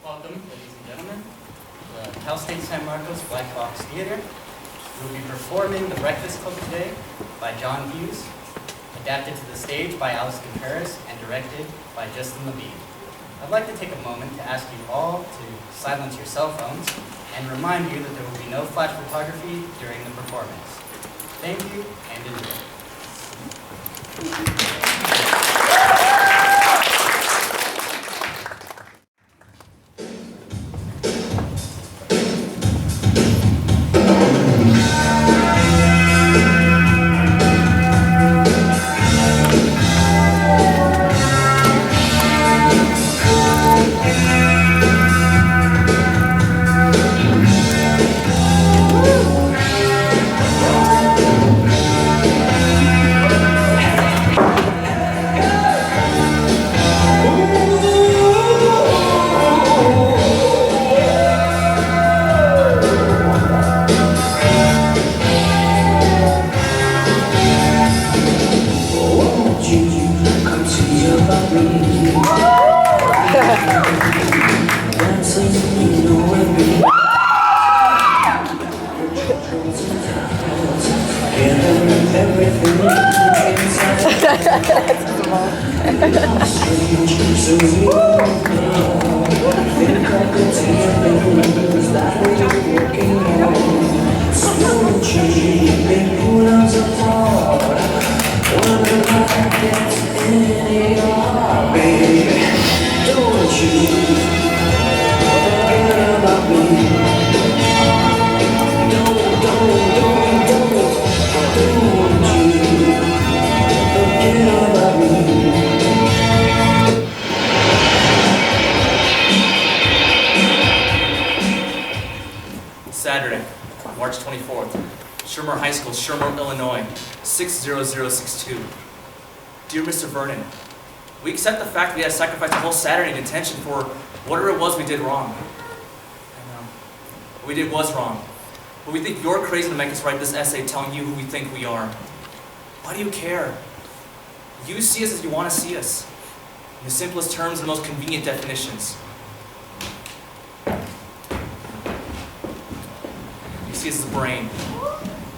Welcome, ladies and gentlemen, to the Cal State San Marcos Black Box Theater. We will be performing The Breakfast Club today by John Hughes, adapted to the stage by Alex Contreras, and directed by Levine. I'd like to take a moment to ask you all to silence your cell phones and remind you that there will be no flash photography during the performance. Thank you, and enjoy. Saturday, March 24th, Shermer High School, Shermer, Illinois, 60062. Dear Mr. Vernon, we accept the fact that we had to sacrifice the whole Saturday in detention for whatever it was we did wrong. And what we did was wrong. But we think you're crazy to make us write this essay telling you who we think we are. Why do you care? You see us as you want to see us. In the simplest terms and most convenient definitions. You see us as a brain,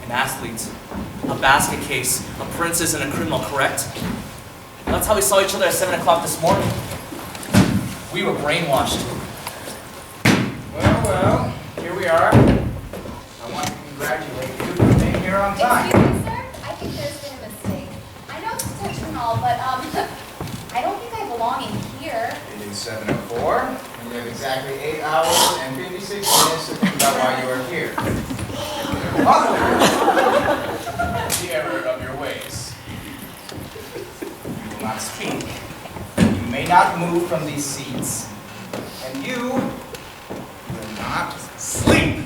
an athlete, a basket case, a princess, and a criminal, correct? And that's how we saw each other at 7 o'clock this morning. We were brainwashed. Well, here we are. I want to congratulate you for being here on time. Excuse me, sir? I think there's been a mistake. I know it's detention and all, but I don't think I belong in here. It is 7:04, and you have exactly 8 hours and 56 minutes to think about why you are here. The error of your ways. You will not speak. You may not move from these seats. And you will not sleep.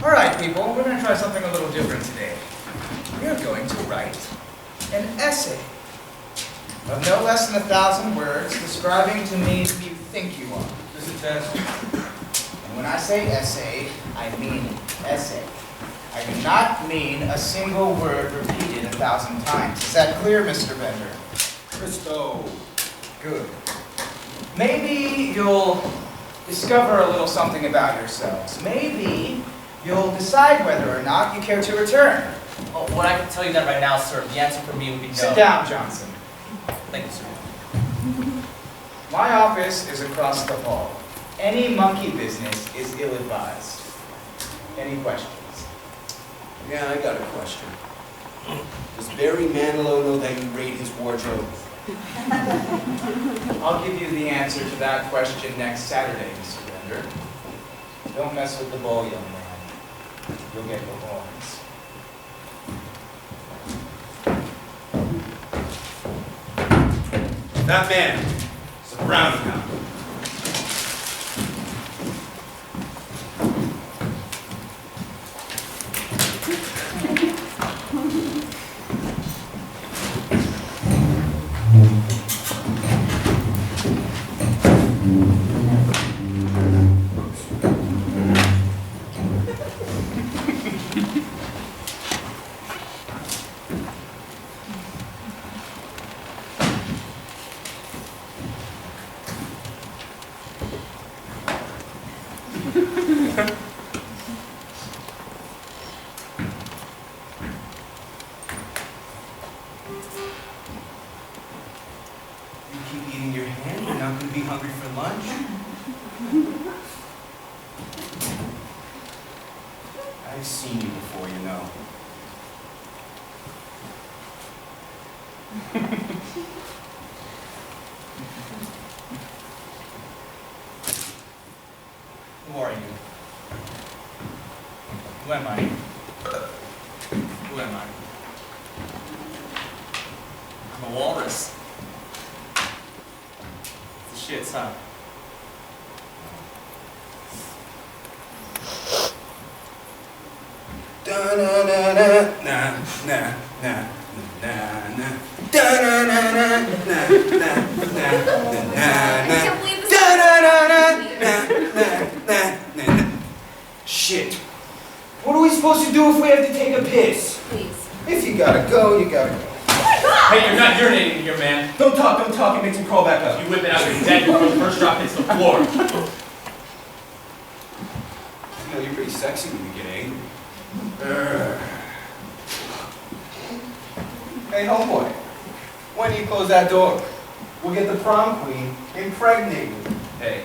All right, people, we're going to try something a little different today. We're going to write an essay of no less than 1,000 words describing to me who you think you are. This is test. And when I say essay, I mean essay. I do not mean a single word repeated 1,000 times. Is that clear, Mr. Bender? Christo. Good. Maybe you'll discover a little something about yourselves. Maybe you'll decide whether or not you care to return. Oh, what I can tell you that right now, sir, the answer for me would be no. Sit down, Johnson. Thank you, sir. My office is across the hall. Any monkey business is ill-advised. Any questions? Yeah, I got a question. Does Barry Manilow know that you raid his wardrobe? I'll give you the answer to that question next Saturday, Mr. Bender. Don't mess with the bull, young man. You'll get the horns. That man is a brownie now. You keep eating your hand, you're not going to be hungry for lunch. I've seen you before, you know. Who are you? Who am I? Who am I? I'm a walrus. It's the shits, huh? Shit. What are we supposed to do if we have to take a piss? Please. If you gotta go, you gotta go. Hey, you're not urinating in here, man. Don't talk, it makes him crawl back up. You whip it out, you're dead before the first drop hits the floor. You know, you're pretty sexy when you get angry. Hey, homeboy. When do you close that door? We'll get the prom queen impregnated. Hey.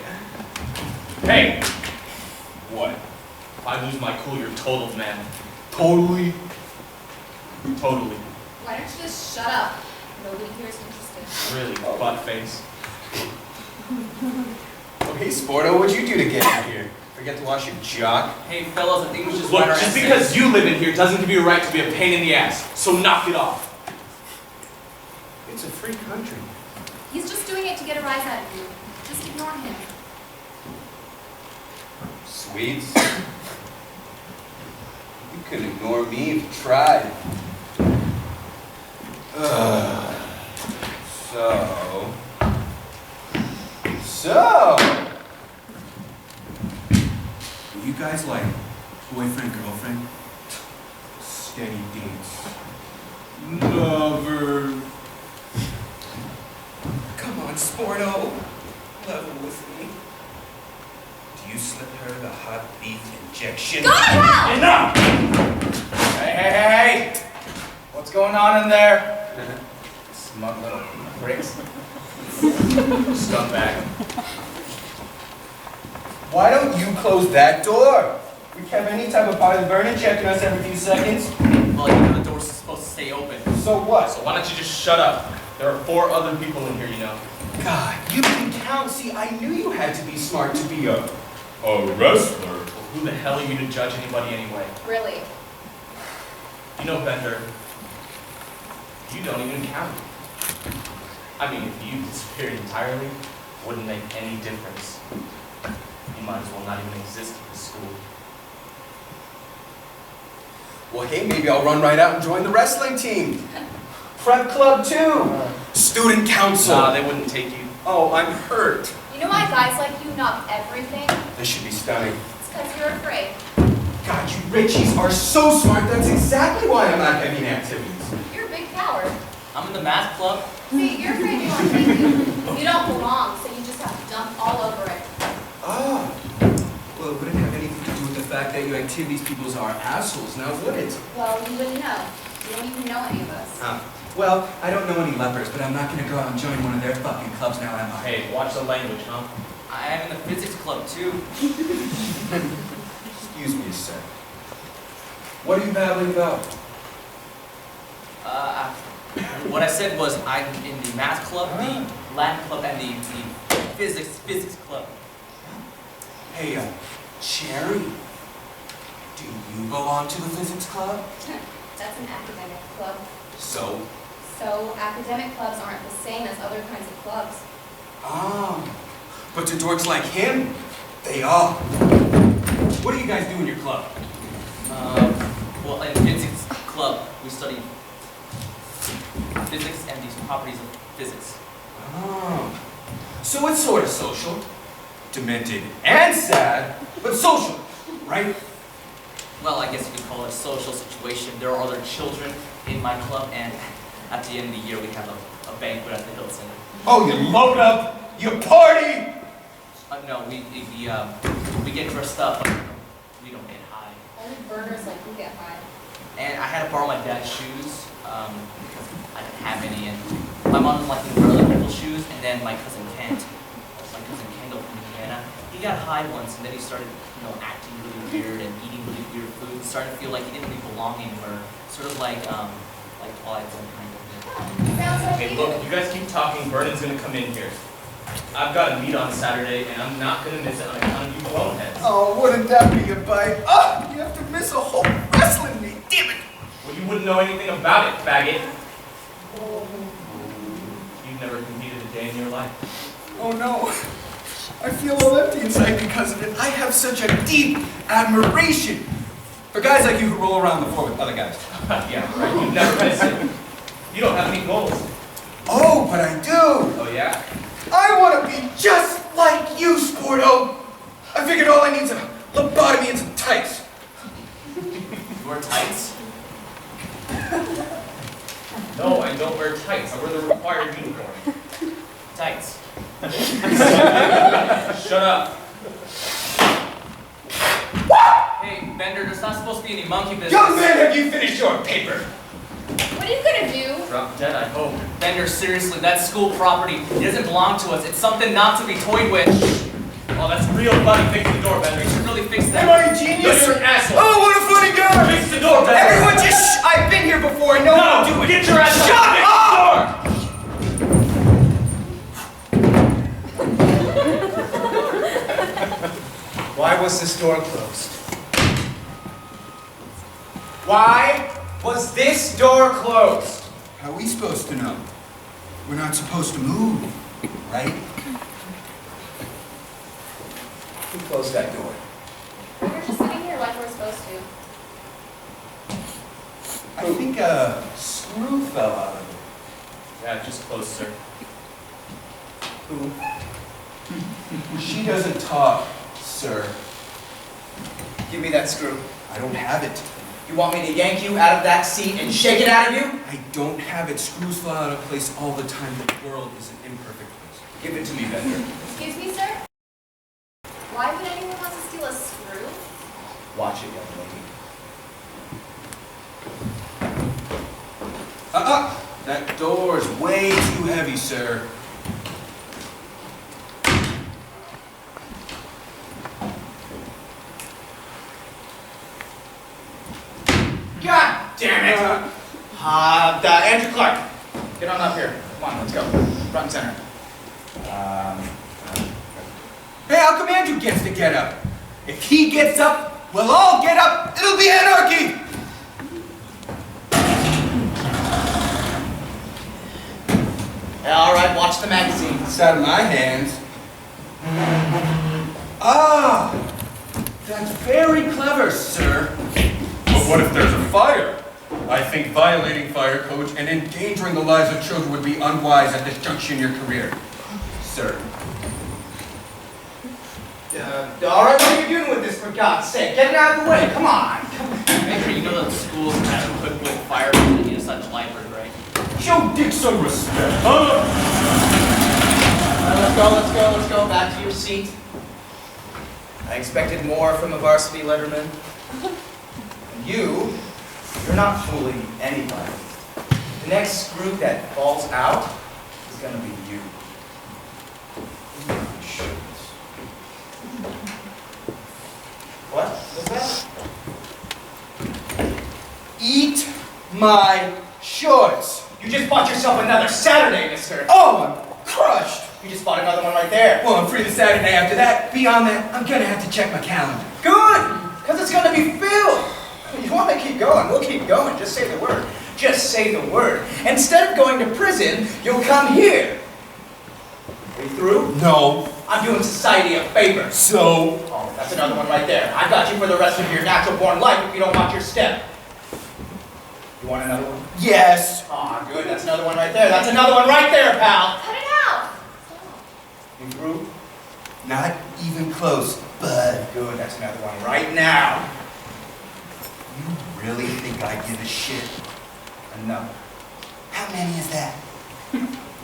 Hey! What? If I lose my cool, you're totaled, man. Totally? Totally. Why don't you just shut up? Nobody here is interested. Really, butt face. Oh, hey, Sporto, what'd you do to get out here? Forget to wash your jock? Hey, fellas, I think we should just Look, write our just essays. because you live in here doesn't give you a right to be a pain in the ass. So knock it off. It's a free country. He's just doing it to get a rise out of you. Just ignore him. Swedes? You could ignore me if you tried. So, you guys like boyfriend, girlfriend? Steady dates? Lover? Come on, Sporto. Level with me. Do you slip her the hot beef injection? Go to hell! Enough! Hey! What's going on in there? Smug little pricks. Scumbag. Why don't you close that door? We have any type of part of Vernon checking us every few seconds. Well, you know the door's supposed to stay open. So what? So why don't you just shut up? There are 4 other people in here, you know. God, you can count. See, I knew you had to be smart to be a wrestler. Well, who the hell are you to judge anybody anyway? Really? You know, Bender, you don't even count. I mean, if you disappeared entirely, wouldn't make any difference. You might as well not even exist at this school. Well, hey, maybe I'll run right out and join the wrestling team. Prep club too. Student council. Nah, they wouldn't take you. Oh, I'm hurt. You know why guys like you knock everything? This should be stunning. It's because you're afraid. God, you Richies are so smart. That's exactly why I'm not heavy in activities. You're a big coward. I'm in the math club. See, you're afraid you won't take you. You don't belong, so you just have to dump all over it. Ah. Well, it wouldn't have anything to do with the fact that you activities peoples are assholes, now would it? Well, you wouldn't know. You don't even know any of us. Well, I don't know any lepers, but I'm not gonna go out and join one of their fucking clubs now, am I? Hey, watch the language, huh? I am in the physics club, too. Excuse me a sec. What are you babbling about? What I said was I'm in the math club, the Latin club, and the physics club. Hey, Cherry, do you belong to the physics club? That's an academic club. So? So, academic clubs aren't the same as other kinds of clubs. Ah, but to dorks like him, they are. What do you guys do in your club? Well, in physics club, we study physics and these properties of physics. Oh, so it's sort of social. Demented and sad, but social, right? Well, I guess you could call it a social situation. There are other children in my club, and at the end of the year, we have a banquet at the Hilton. Oh, you load up, you party! No, we get dressed up, but we don't get high. Only burners like you get high. And I had to borrow my dad's shoes because I didn't have any. And my mom was liking really little shoes, and then my cousin Kent, my cousin Kendall from Indiana, he got high once, and then he started, acting really weird and eating really weird food. Started to feel like he didn't really belong anywhere. Sort of like Twilight Zone kind of. Sounds like Hey, you. look, you guys keep talking, Vernon's gonna come in here. I've got a meet on Saturday, and I'm not gonna miss it on account of you boneheads. Oh, wouldn't that be a bite? Oh, you have to miss a whole wrestling meet. Damn it! Well, you wouldn't know anything about it, faggot. You've never competed a day in your life. Oh no. I feel all empty inside because of it. I have such a deep admiration for guys like you who roll around the floor with other guys. Yeah, right, you've never missed it. You don't have any goals. Oh, but I do. Oh, yeah? I want to be just like you, Sporto. I figured all I need is a lobotomy and some tights. You wear tights? No, I don't wear tights. I wear the required uniform. Tights. Shut up. Hey, Bender, there's not supposed to be any monkey business. Young man, have you finished your paper? What are you gonna do? Drop dead, I hope. Bender, seriously, that's school property. It doesn't belong to us. It's something not to be toyed with. Oh, that's real funny. Fix the door, We Bender. should really fix Am that. I a No, genius? you're an asshole. Oh, what a funny guy! Fix the door, Bender. Everyone just shh! I've been here before. I know how to do it. Get your ass up. Shut Fix up! the door. Why was this door closed? Why was this door closed? How are we supposed to know? We're not supposed to move, right? Who closed that door? We're just sitting here like we're supposed to. I think a screw fell out of it. Yeah, just close, sir. Who? She doesn't talk, sir. Give me that screw. I don't have it. You want me to yank you out of that seat and shake it out of you? I don't have it. Screws fall out of place all the time. The world is an imperfect place. Give it to me, Bender. Excuse me, sir? Why would anyone want to steal a screw? Watch it, young lady. That door's way too heavy, sir. God damn it! Andrew Clark, get on up here. Come on, let's go. Front and center. Hey, how come Andrew gets to get up? If he gets up, we'll all get up. It'll be anarchy! All right, watch the magazine. It's out of my hands. Ah! That's very clever, sir. But what if there's a fire? I think violating fire codes and endangering the lives of children would be unwise at this juncture in your career. Sir. All right, what are you doing with this, for God's sake? Get it out of the way. Come on. Make sure you know that schools kind of equipped with fire and you such lifers, right? Show Dick some respect, huh? Let's go. Back to your seat. I expected more from a varsity letterman. And you're not fooling anybody. The next group that falls out is gonna be you. What was that? Eat my shorts. You just bought yourself another Saturday, mister. Oh, I'm crushed. You just bought another one right there. Well, I'm free the Saturday after that. Beyond that, I'm gonna have to check my calendar. Good, because it's gonna be filled. You want to keep going? We'll keep going. Just say the word. Just say the word. Instead of going to prison, you'll come here. Are you through? No. I'm doing society a favor. So? Oh, that's another one right there. I've got you for the rest of your natural-born life if you don't watch your step. You want another one? Yes. Aw, good. That's another one right there. That's another one right there, pal. Cut it out! You through? Not even close, bud. Good. That's another one right now. You really think I give a shit? Another. How many is that?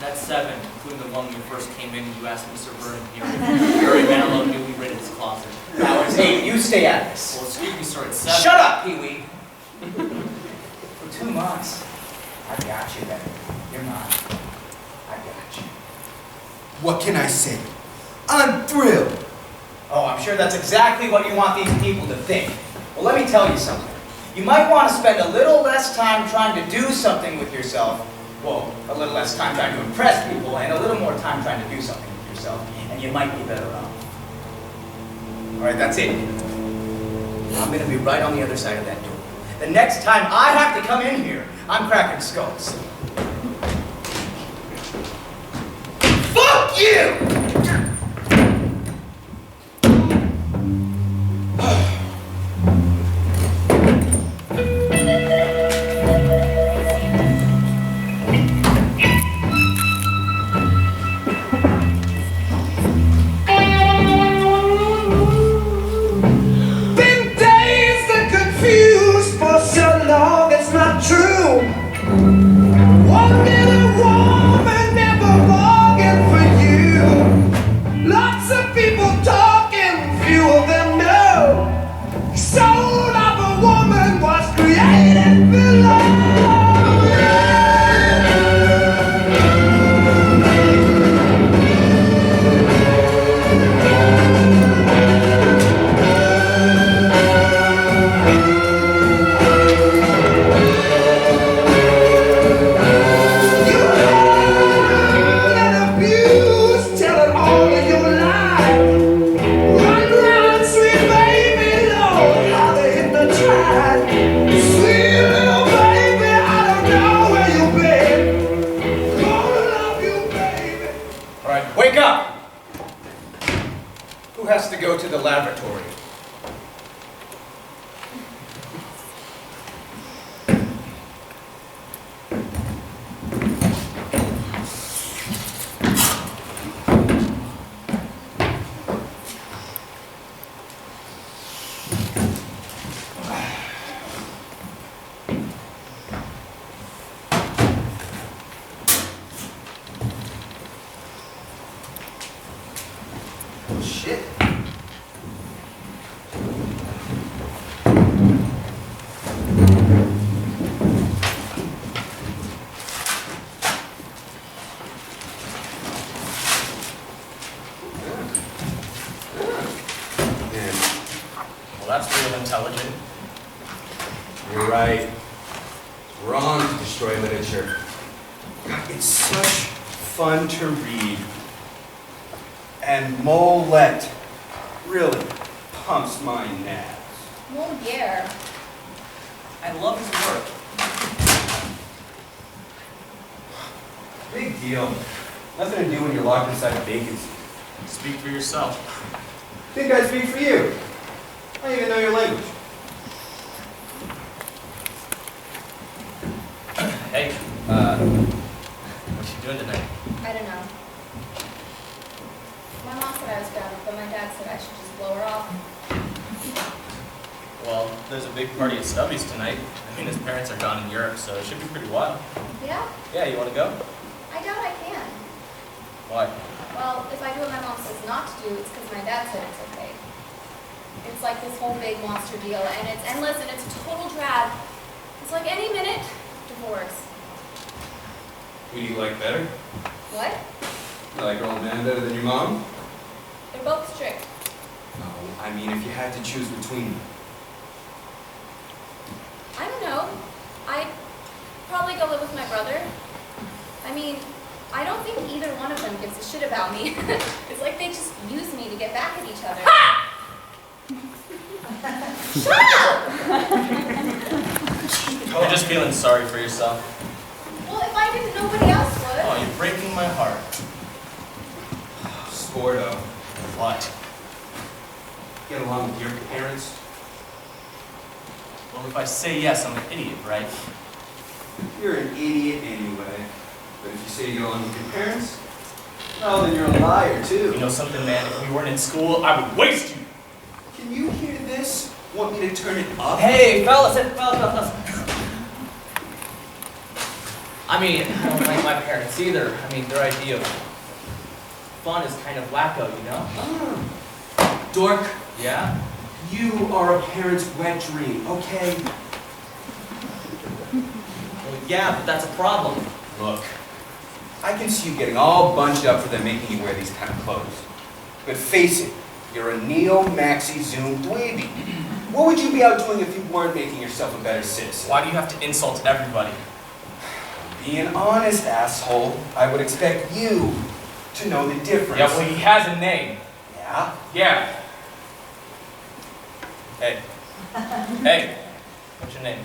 That's 7, including the one when we first came in. You asked Mr. Vernon here. Very mellow Hey, you stay at this. Well, excuse me, sir, it's 7. Shut up, Pee-wee. For 2 months, I got you, Benny. You're mine. I got you. What can I say? I'm thrilled. Oh, I'm sure that's exactly what you want these people to think. Well, let me tell you something. You might want to spend a little less time trying to do something with yourself. Well, a little less time trying to impress people, and a little more time trying to do something with yourself, and you might be better off. All right, that's it. I'm going to be right on the other side of that door. The next time I have to come in here, I'm cracking skulls. Fuck you! Speak for yourself. Think I speak for you. I don't even know your language. Hey, what you doing tonight? I don't know. My mom said I was grounded, but my dad said I should just blow her off. Well, there's a big party at Stubby's tonight. I mean, his parents are gone in Europe, so it should be pretty wild. Yeah? Yeah, you want to go? I doubt I can. Why? Well, if I do what my mom says not to do, it's because my dad said it's okay. It's like this whole big monster deal, and it's endless, and it's a total drag. It's like any minute, divorce. Who do you like better? What? You like your old man better than your mom? They're both strict. No, I mean if you had to choose between them. I don't know. I'd probably go live with my brother. I mean, I don't think either one of them gives a shit about me. It's like they just use me to get back at each other. Ha! Shut up! You're just feeling sorry for yourself. Well, if I didn't, nobody else would. Oh, you're breaking my heart. Sort of. What? Get along with your parents? Well, if I say yes, I'm an idiot, right? You're an idiot anyway. But if you say you get along with your parents, well, then you're a liar too. You know something, man? If we weren't in school, I would waste you. Can you hear this? Want me to turn it up? Hey, fellas. I mean, I don't like my parents either. I mean, their idea of fun is kind of wacko, you know? Dork. Yeah? You are a parent's wet dream, okay? Well, yeah, but that's a problem. Look, I can see you getting all bunched up for them making you wear these kind of clothes. But face it, you're a neo-maxi zoom dweeby. What would you be out doing if you weren't making yourself a better citizen? Why do you have to insult everybody? Being honest, asshole, I would expect you to know the difference. Yeah, well, he has a name. Yeah? Yeah. Hey. Hey. What's your name?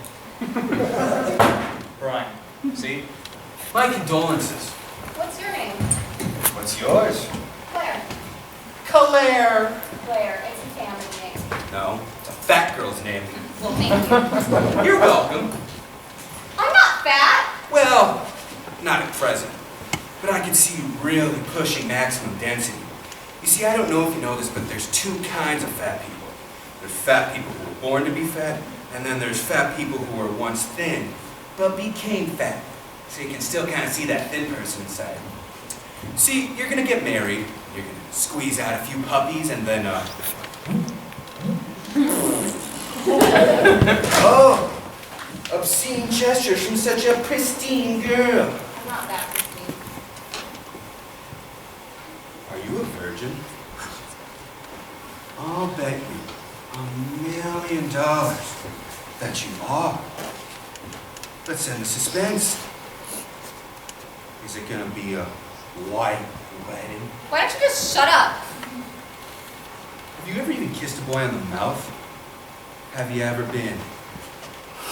Brian. See? My condolences. What's your name? What's yours? Claire. Claire. Claire. It's a family name. No, it's a fat girl's name. Well, thank you. You're welcome. I'm not fat. Well, not at present. But I can see you really pushing maximum density. You see, I don't know if you know this, but there's two kinds of fat people. There's fat people who were born to be fat, and then there's fat people who were once thin, but became fat. So you can still kind of see that thin person inside. See, you're gonna get married, you're gonna squeeze out a few puppies, and then, oh! Obscene gestures from such a pristine girl. I'm not that pristine. Are you a virgin? I'll bet you $1 million that you are. Let's end the suspense. Is it gonna be a white wedding? Why don't you just shut up? Have you ever even kissed a boy on the mouth? Have you ever been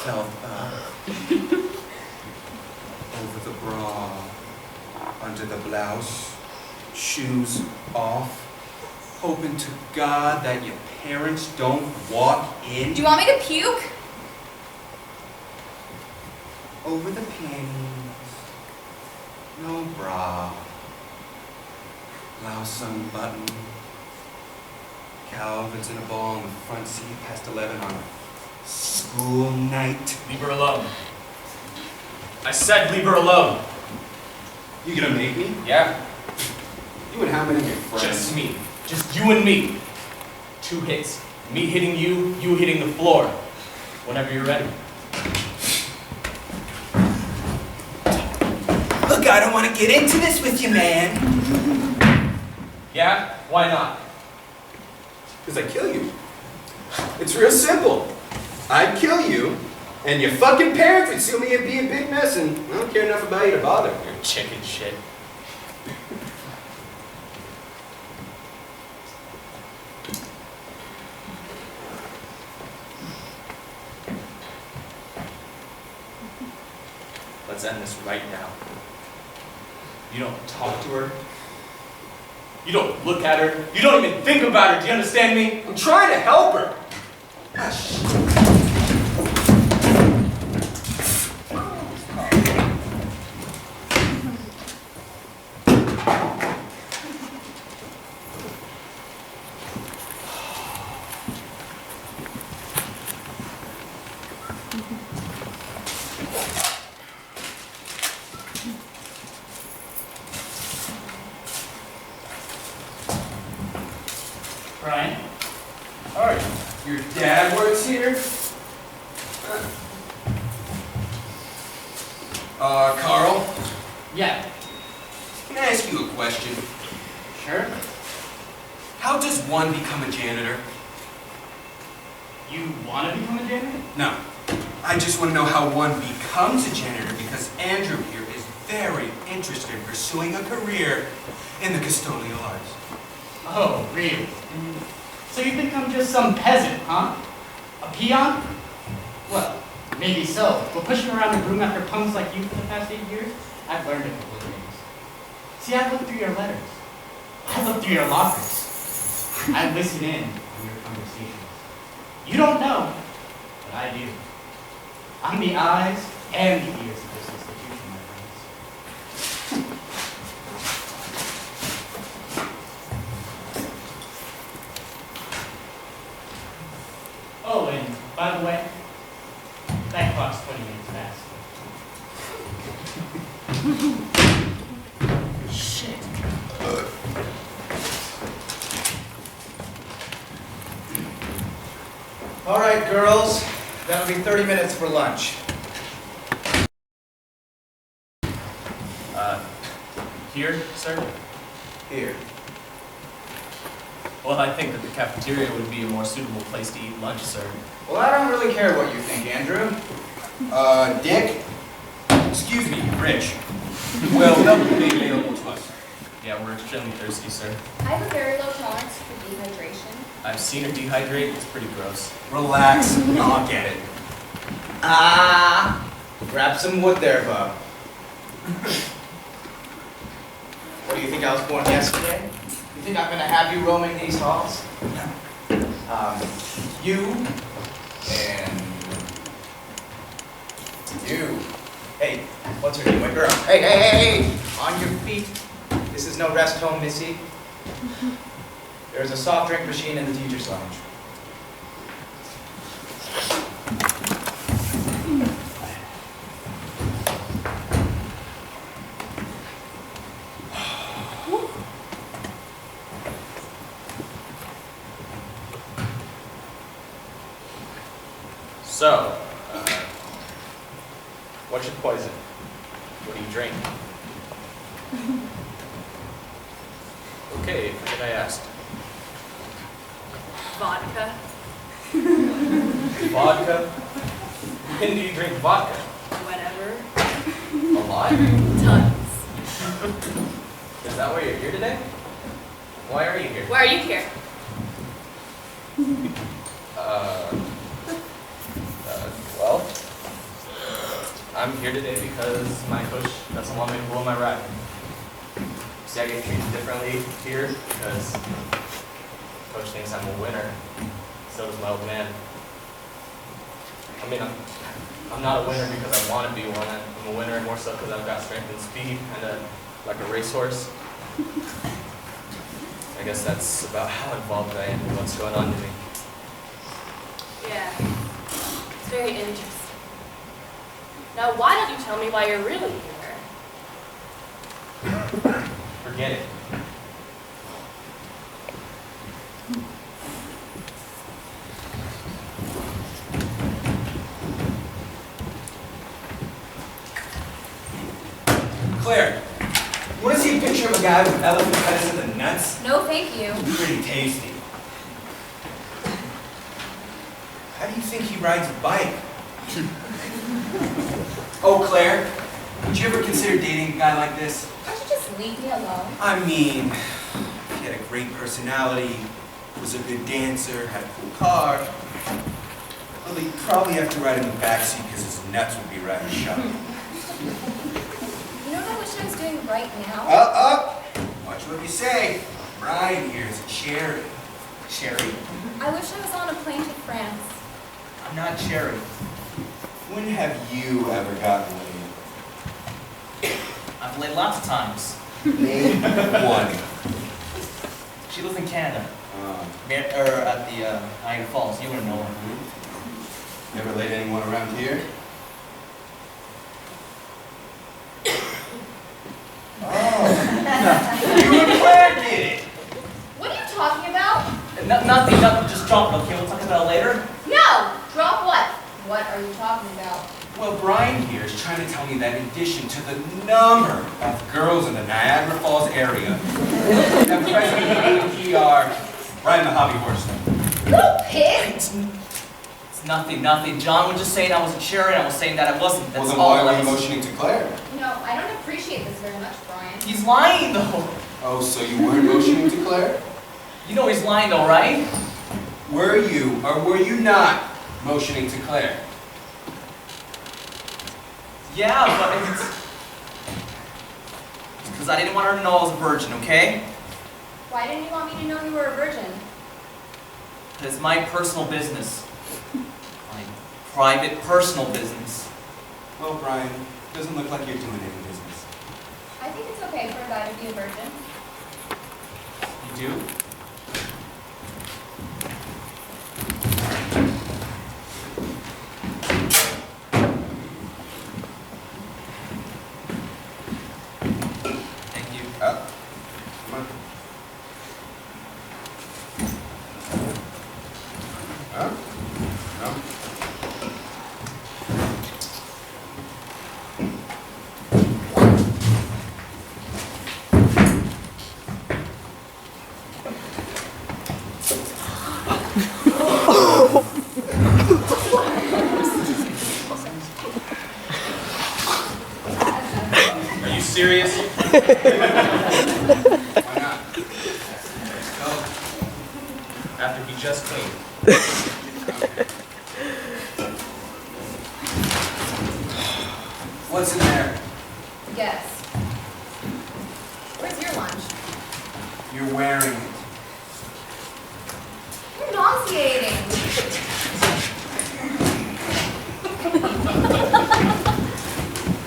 felt up over the bra, under the blouse, shoes off, hoping to God that your parents don't walk in? Do you want me to puke? Over the panties, no bra, blouse unbuttoned, Calvin's in a ball in the front seat past 11 on a school night. Leave her alone. I said leave her alone. You gonna make me? Yeah. You and how many of your friends? Just me. Just you and me. 2 hits. Me hitting you, you hitting the floor. Whenever you're ready. Look, I don't want to get into this with you, man. Yeah? Why not? Because I kill you. It's real simple. I'd kill you, and your fucking parents would sue me and be a big mess, and I don't care enough about you to bother. You're chicken shit. Let's end this right now. You don't talk to her. You don't look at her. You don't even think about her. Do you understand me? I'm trying to help her. Brian? How are you? Your dad works here? Carl, Yeah. can I ask you a question? Sure. How does one become a janitor? You want to become a janitor? No. I just want to know how one becomes a janitor because Andrew here is very interested in pursuing a career in the custodial arts. Oh, really? So you think I'm just some peasant, huh? A peon? Well, maybe so. But pushing around the room after punks like you for the past 8 years, I've learned a couple of things. See, I look through your letters. I look through your lockers. I listen in on your conversations. You don't know, but I do. I'm the eyes and the ears of this institution, my friends. Oh, and by the way, that clock's 20 minutes fast. Shit. All right, girls. That'll be 30 minutes for lunch. Here, sir? Here. Well, I think that the cafeteria would be a more suitable place to eat lunch, sir. Well, I don't really care what you think, Andrew. Dick? Excuse me, Rich. Well, that would be available to us. Yeah, we're extremely thirsty, sir. I have a very low tolerance for dehydration. I've seen her dehydrate. It's pretty gross. Relax, I'll get it. Grab some wood there, bub. What, do you think I was born yesterday? You think I'm gonna have you roaming these halls? You and you. Hey, what's her name, my girl? Hey! On your feet. This is no rest home, missy. There's a soft drink machine in the teacher's lounge. So, what's your poison? What do you drink? Okay, forget I asked. Vodka. Vodka? When do you drink vodka? Whatever. A lot? Tons. Is that why you're here today? Why are you here? Why are you here? Well, I'm here today because my coach doesn't want me to blow my ride. See, I get treated differently here because coach thinks I'm a winner. So does my old man. I mean, I'm not a winner because I want to be one. I'm a winner more so because I've got strength and speed, kind of like a racehorse. I guess that's about how involved I am in what's going on to me. Yeah. It's very interesting. Now, why don't you tell me why you're really here? Forget it. Claire, you want to see a picture of a guy with elephant petals in the nuts? No, thank you. Pretty tasty. How do you think he rides a bike? Oh, Claire, would you ever consider dating a guy like this? Why don't you just leave me alone? I mean, he had a great personality, was a good dancer, had a cool car. Well, he'd probably have to ride in the backseat because his nuts would be riding shut. You know what I wish I was doing right now? Watch what you say. Brian here is a cherry. Cherry. I wish I was on a plane to France. I'm not cherry. When have you ever gotten laid? I've laid lots of times. Name one. She lives in Canada. At the Niagara Falls. You wouldn't know her. Never laid anyone around here? Oh. You and Claire did it! What are you talking about? Nothing, just drop it, okay? We'll talk about it later. No! Drop what? What are you talking about? Well, Brian here is trying to tell me that in addition to the number of girls in the Niagara Falls area, at present we are riding the hobby horse. Little pig! It's nothing. John was just saying I was a cherry, and I was saying that I wasn't. That's Well, then all why I were you was. motioning to Claire? No, I don't appreciate this very much, Brian. He's lying, though. Oh, so you weren't motioning to Claire? You know he's lying, though, right? Were you, or were you not motioning to Claire? Yeah, but it's because I didn't want her to know I was a virgin, okay? Why didn't you want me to know you were a virgin? It's my personal business. My private, personal business. Well, Brian, doesn't look like you're doing any business. I think it's okay for a guy to be a virgin. You do? Thank you. Come on. Huh? Are you serious? Why not? After he just cleaned. What's in there? Yes. Where's your lunch? You're wearing it. You're nauseating.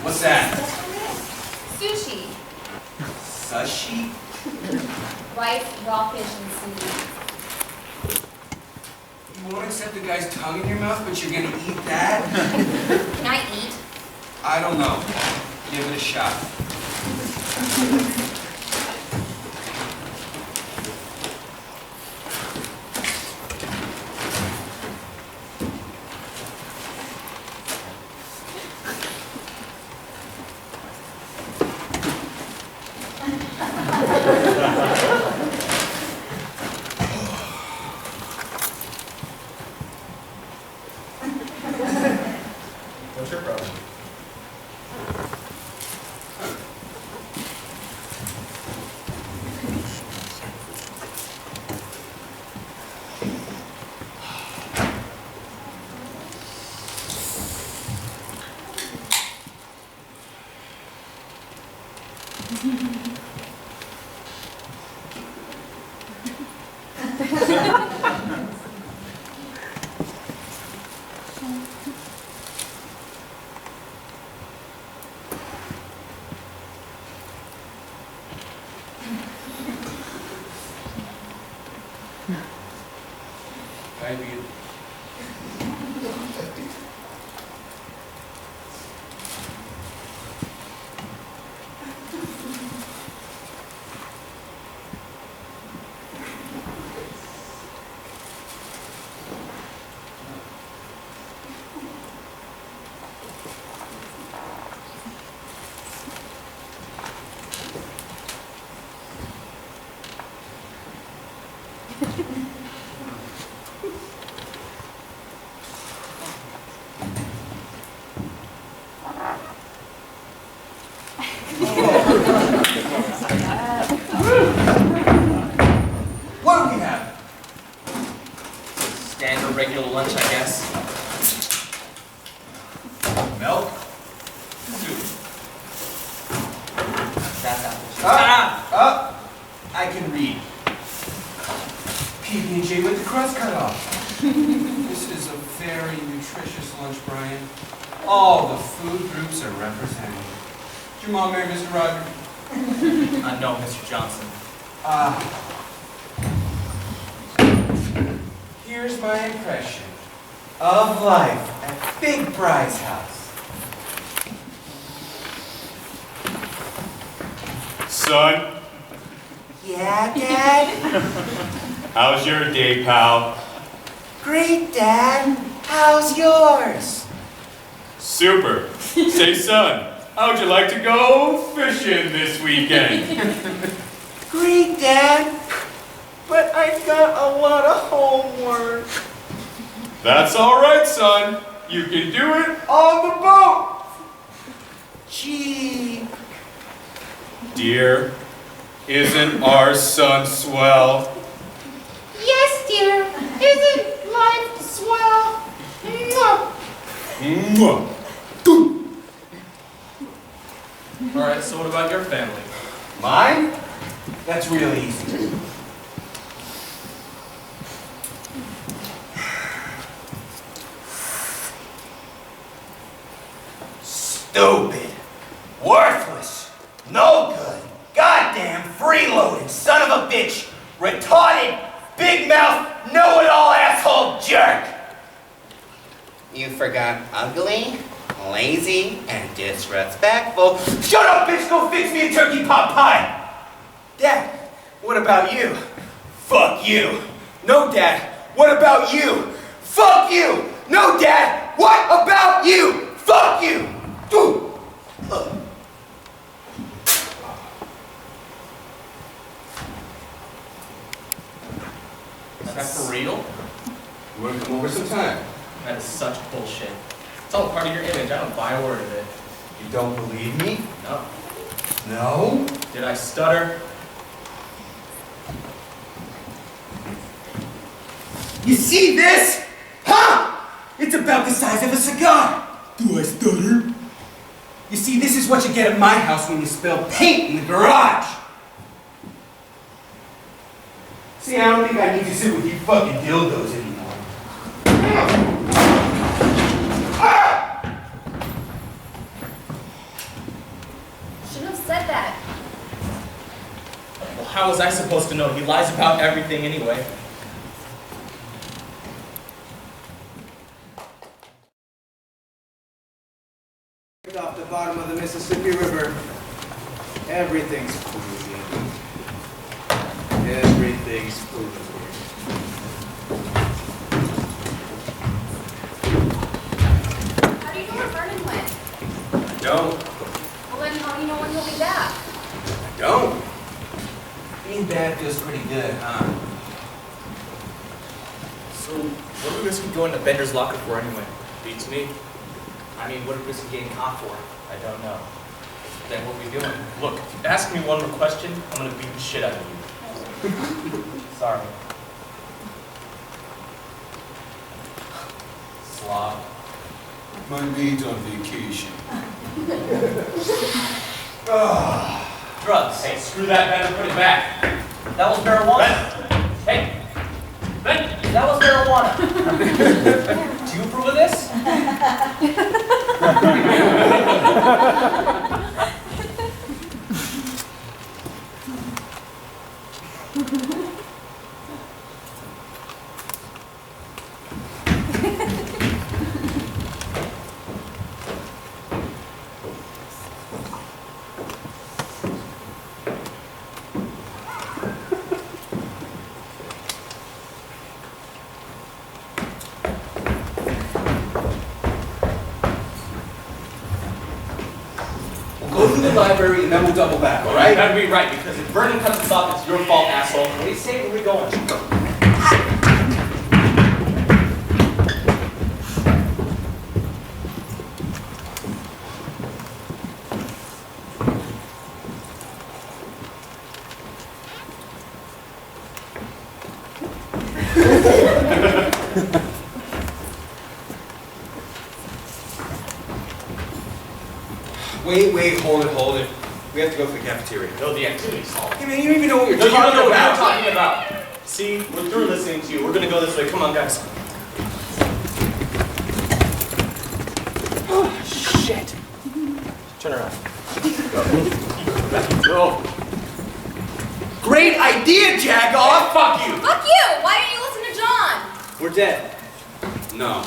What's that? Sushi. Sushi? Rice, raw fish, and seaweed. You won't accept the guy's tongue in your mouth, but you're gonna eat that? Can I eat? I don't know. Give it a shot. What's your problem? Maybe. What do we have? Standard regular lunch, I guess. Milk? Soup. That's apples. I can read. PB&J with the crust cut off. This is a very nutritious lunch, Brian. All the food groups are represented. Did your mom marry Mr. Roger? No, Mr. Johnson. Here's my impression of life at Big Bry's house. Son, Yeah, Dad? how's your day, pal? Great, Dad. How's yours? Super. Say, son, how'd you like to go fishing this weekend? Great, Dad. But I've got a lot of homework. That's all right, son. You can do it on the boat. Gee. Dear, isn't our son swell? Yes, dear. Isn't life swell? Mwah. Mwah. All right, so what about your family? Mine? That's real easy. Stupid. Worthless. No good. Goddamn freeloading son of a bitch. Retarded, big mouth, know-it-all asshole jerk. You forgot ugly, lazy, and disrespectful. Shut up, bitch! Go fix me a turkey pot pie! Dad, what about you? Fuck you. No, Dad, what about you? Fuck you! No, Dad, what about you? Fuck you! that for real? You want to come over sometime? That is such bullshit. It's all part of your image. I don't buy a word of it. You don't believe me? No. No? Did I stutter? You see this? Huh? It's about the size of a cigar. Do I stutter? You see, this is what you get at my house when you spill paint in the garage. See, I don't think I need to sit with you fucking dildos anymore. Shouldn't have said that. Well, how was I supposed to know? He lies about everything anyway. Off the bottom of the Mississippi River, everything's moving. Everything's moving. How do you know where Vernon went? I don't. Well, then how do you know when he'll be back? I don't. Being bad feels pretty good, huh? So, what are we risking going to Bender's locker for anyway? Beats me. I mean, what are we risking getting caught for? I don't know. Then what are we doing? Look, if you ask me one more question, I'm gonna beat the shit out of you. Sorry. Slob. My maid's on vacation. Drugs. Hey, screw that, Bender, put it back. That was marijuana. Hey, Ben, that was marijuana. Do you approve of this? Go through the library and then we'll double back, all right? You better be right, because if Vernon cuts us off, it's your fault, asshole. What do you say? Where are we going? Wait, hold it. We have to go to the cafeteria. No, the activity's hall. Hey man, you don't even know what you're No, you talking don't know what about. I'm talking about. See, we're through listening to you. We're gonna go this way. Come on, guys. Oh, shit. Turn around. Go. Great idea, Jagoff! Fuck you! Fuck you! Why didn't you listen to John? We're dead. No.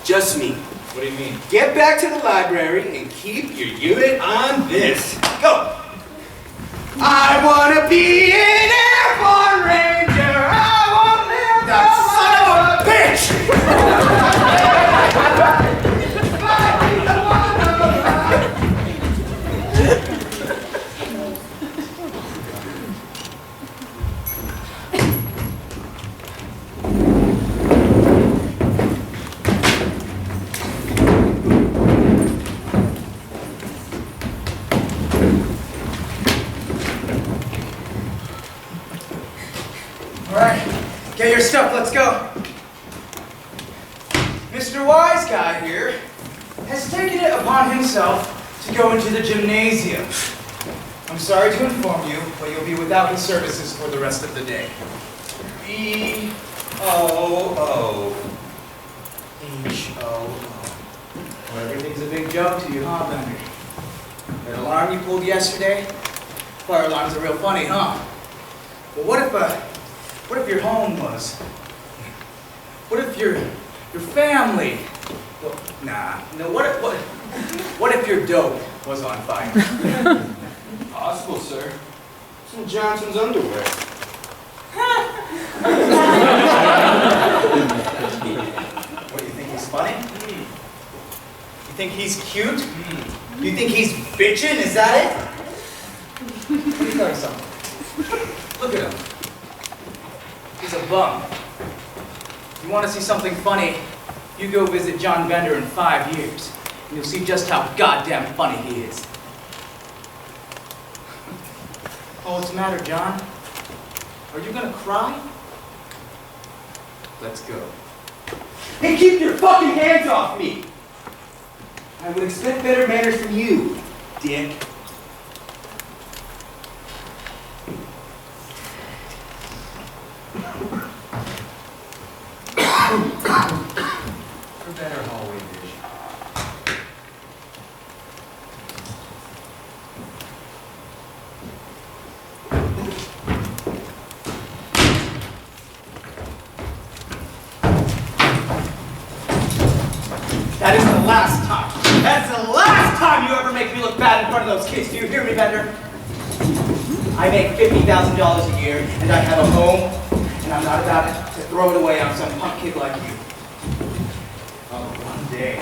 Just me. What do you mean? Get back to the library and keep your unit on this. Go! I wanna be an airborne ranger! I wanna live that son of a Get your stuff, let's go. Mr. Wise Guy here has taken it upon himself to go into the gymnasium. I'm sorry to inform you, but you'll be without his services for the rest of the day. B-O-O. H-O-O. Well, everything's a big joke to you, huh, Bender? That alarm you pulled yesterday? Fire alarms are real funny, huh? Well, what if your home was? What if your family? Well, nah. No. What if your dope was on fire? Possible, sir. It's in Johnson's underwear. What, do you think he's funny? You think he's cute? You think he's bitchin'? Is that it? Let me tell you something. Look at him. He's a bum. You want to see something funny? You go visit John Bender in 5 years, and you'll see just how goddamn funny he is. Oh, what's the matter, John? Are you gonna cry? Let's go. Hey, keep your fucking hands off me! I would expect better manners from you, dick. For better hallway vision. That is the last time. That's the last time you ever make me look bad in front of those kids. Do you hear me, Bender? I make $50,000 a year, and I have a home, and I'm not about to throw it away on some punk kid like you. Oh, one day,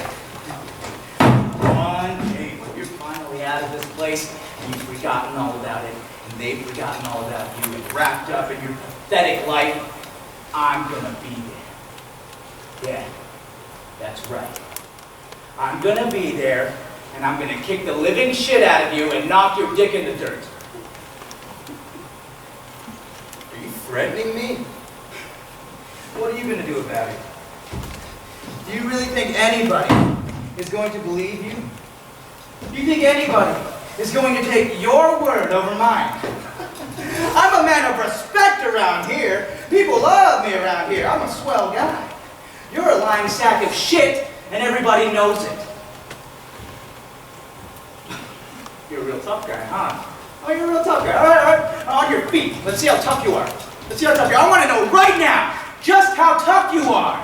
when you're finally out of this place, and you've forgotten all about it, and they've forgotten all about you, and wrapped up in your pathetic life, I'm gonna be there. Yeah, that's right. I'm gonna be there, and I'm gonna kick the living shit out of you and knock your dick in the dirt. Are you threatening me? What are you gonna do about it? Do you really think anybody is going to believe you? Do you think anybody is going to take your word over mine? I'm a man of respect around here. People love me around here. I'm a swell guy. You're a lying sack of shit, and everybody knows it. You're a real tough guy, huh? Oh, you're a real tough guy. All right. On your feet. Let's see how tough you are. Let's see how tough you are. I want to know right now just how tough you are.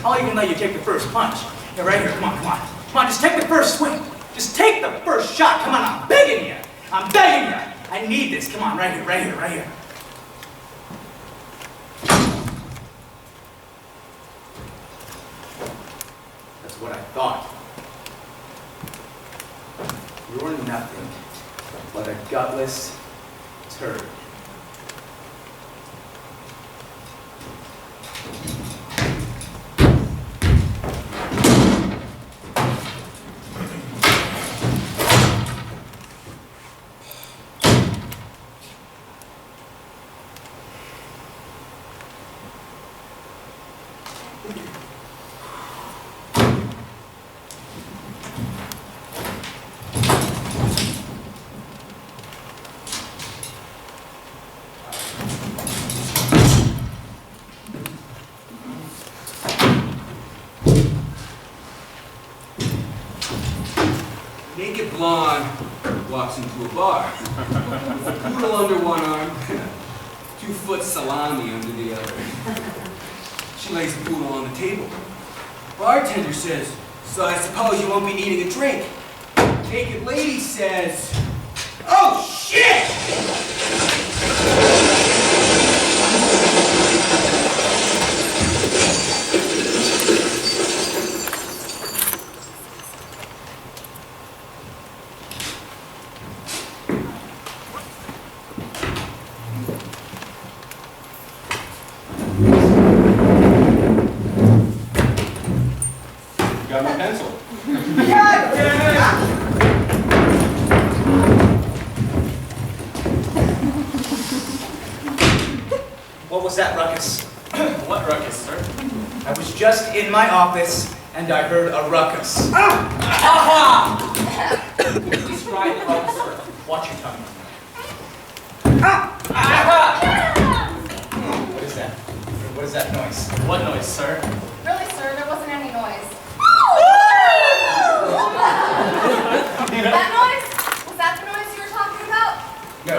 I'll even let you take the first punch. Yeah, right here. Come on. Come on, just take the first swing. Just take the first shot. Come on, I'm begging you. I'm begging you. I need this. Come on, right here. That's what I thought. You're nothing but a gutless turd. Naked blonde walks into a bar. With a poodle under one arm, 2-foot salami under the other. She lays the poodle on the table. Bartender says, "So I suppose you won't be needing a drink." Naked lady says, "Oh shit!" Got my pencil. God damn it! What was that ruckus? What ruckus, sir? I was just in my office and I heard a ruckus. Aha! Describe the ruckus, sir. Watch your tongue. What is that? What is that noise? What noise, sir? Really, sir, there wasn't any noise. That noise? Was that the noise you were talking about? No,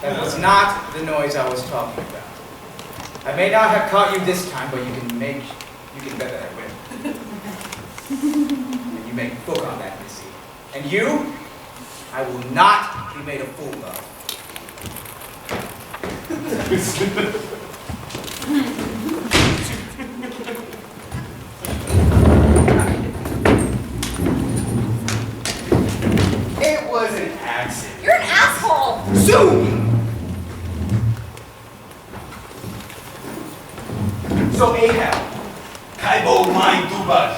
that was not the noise I was talking about. I may not have caught you this time, but you can bet that I will. And you make book on that, Missy. And you, I will not be made a fool of. It was an accident. You're an asshole! Zoom! So Ahab, Cabal mein Dubas.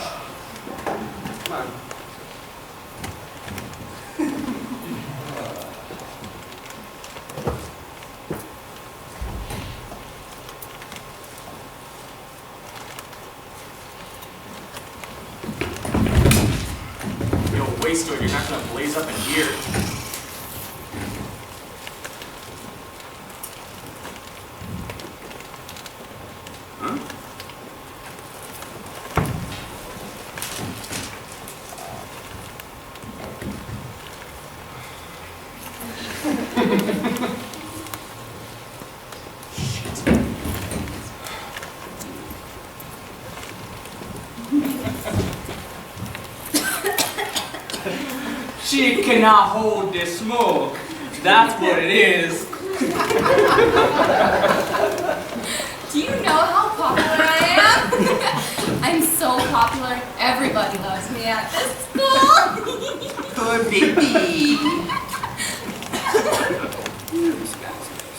come on. Yo, waster, you're not gonna blaze up in here. She cannot hold the smoke. That's what it is. Do you know how popular I am? I'm so popular, everybody loves me at this school. Good baby.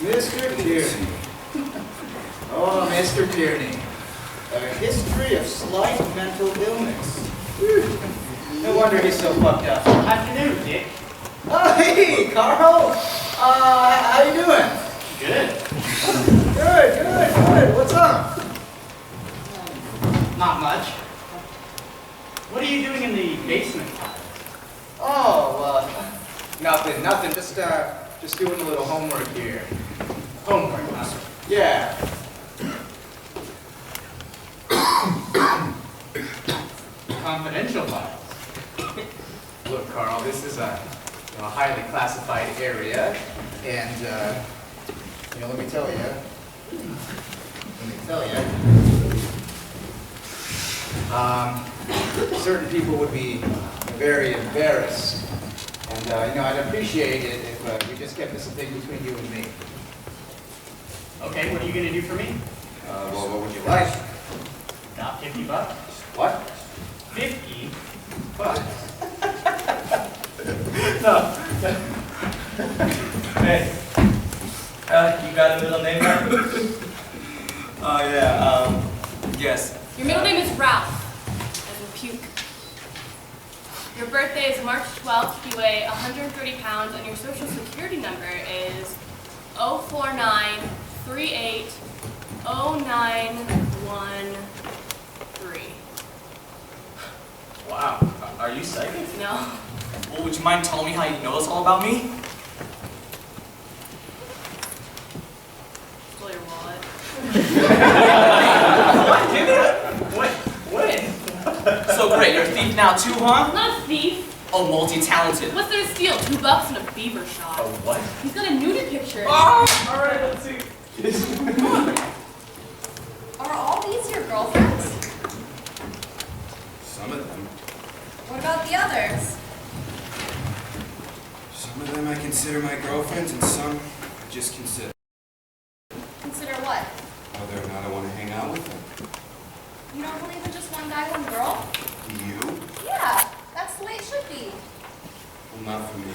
Mr. Tierney. Oh, Mr. Tierney. A history of slight mental illness. No wonder he's so fucked up. Afternoon, Dick. Oh, hey, Carl. How you doing? Good. Good. What's up? Not much. What are you doing in the basement? Oh, nothing. Just doing a little homework here. Homework, huh? Yeah. Confidential files. Look, Carl, this is a highly classified area, and let me tell you. Certain people would be very embarrassed, and I'd appreciate it if we just kept this a thing between you and me. Okay, what are you gonna do for me? Well, what would you like? Got $50? What? 50? No. Hey, you got a middle name now? Oh yeah, yes. Your middle name is Ralph, as in puke. Your birthday is March 12th, you weigh 130 pounds, and your social security number is 049380913. Wow, are you psychic? No. Well, would you mind telling me how you know this all about me? Stole your wallet. What? Give it? What? When? So great, you're a thief now too, huh? Not a thief. Oh, multi-talented. What's there to steal? $2 and a beaver shot. Oh, what? He's got a nudie picture. Oh, all right, let's see. Are all these your girlfriends? Some of them. What about the others? Some of them I consider my girlfriends, and some I just consider Consider what? whether or not I want to hang out with them. You don't believe in just one guy, one girl? You? Yeah, that's the way it should be. Well, not for me.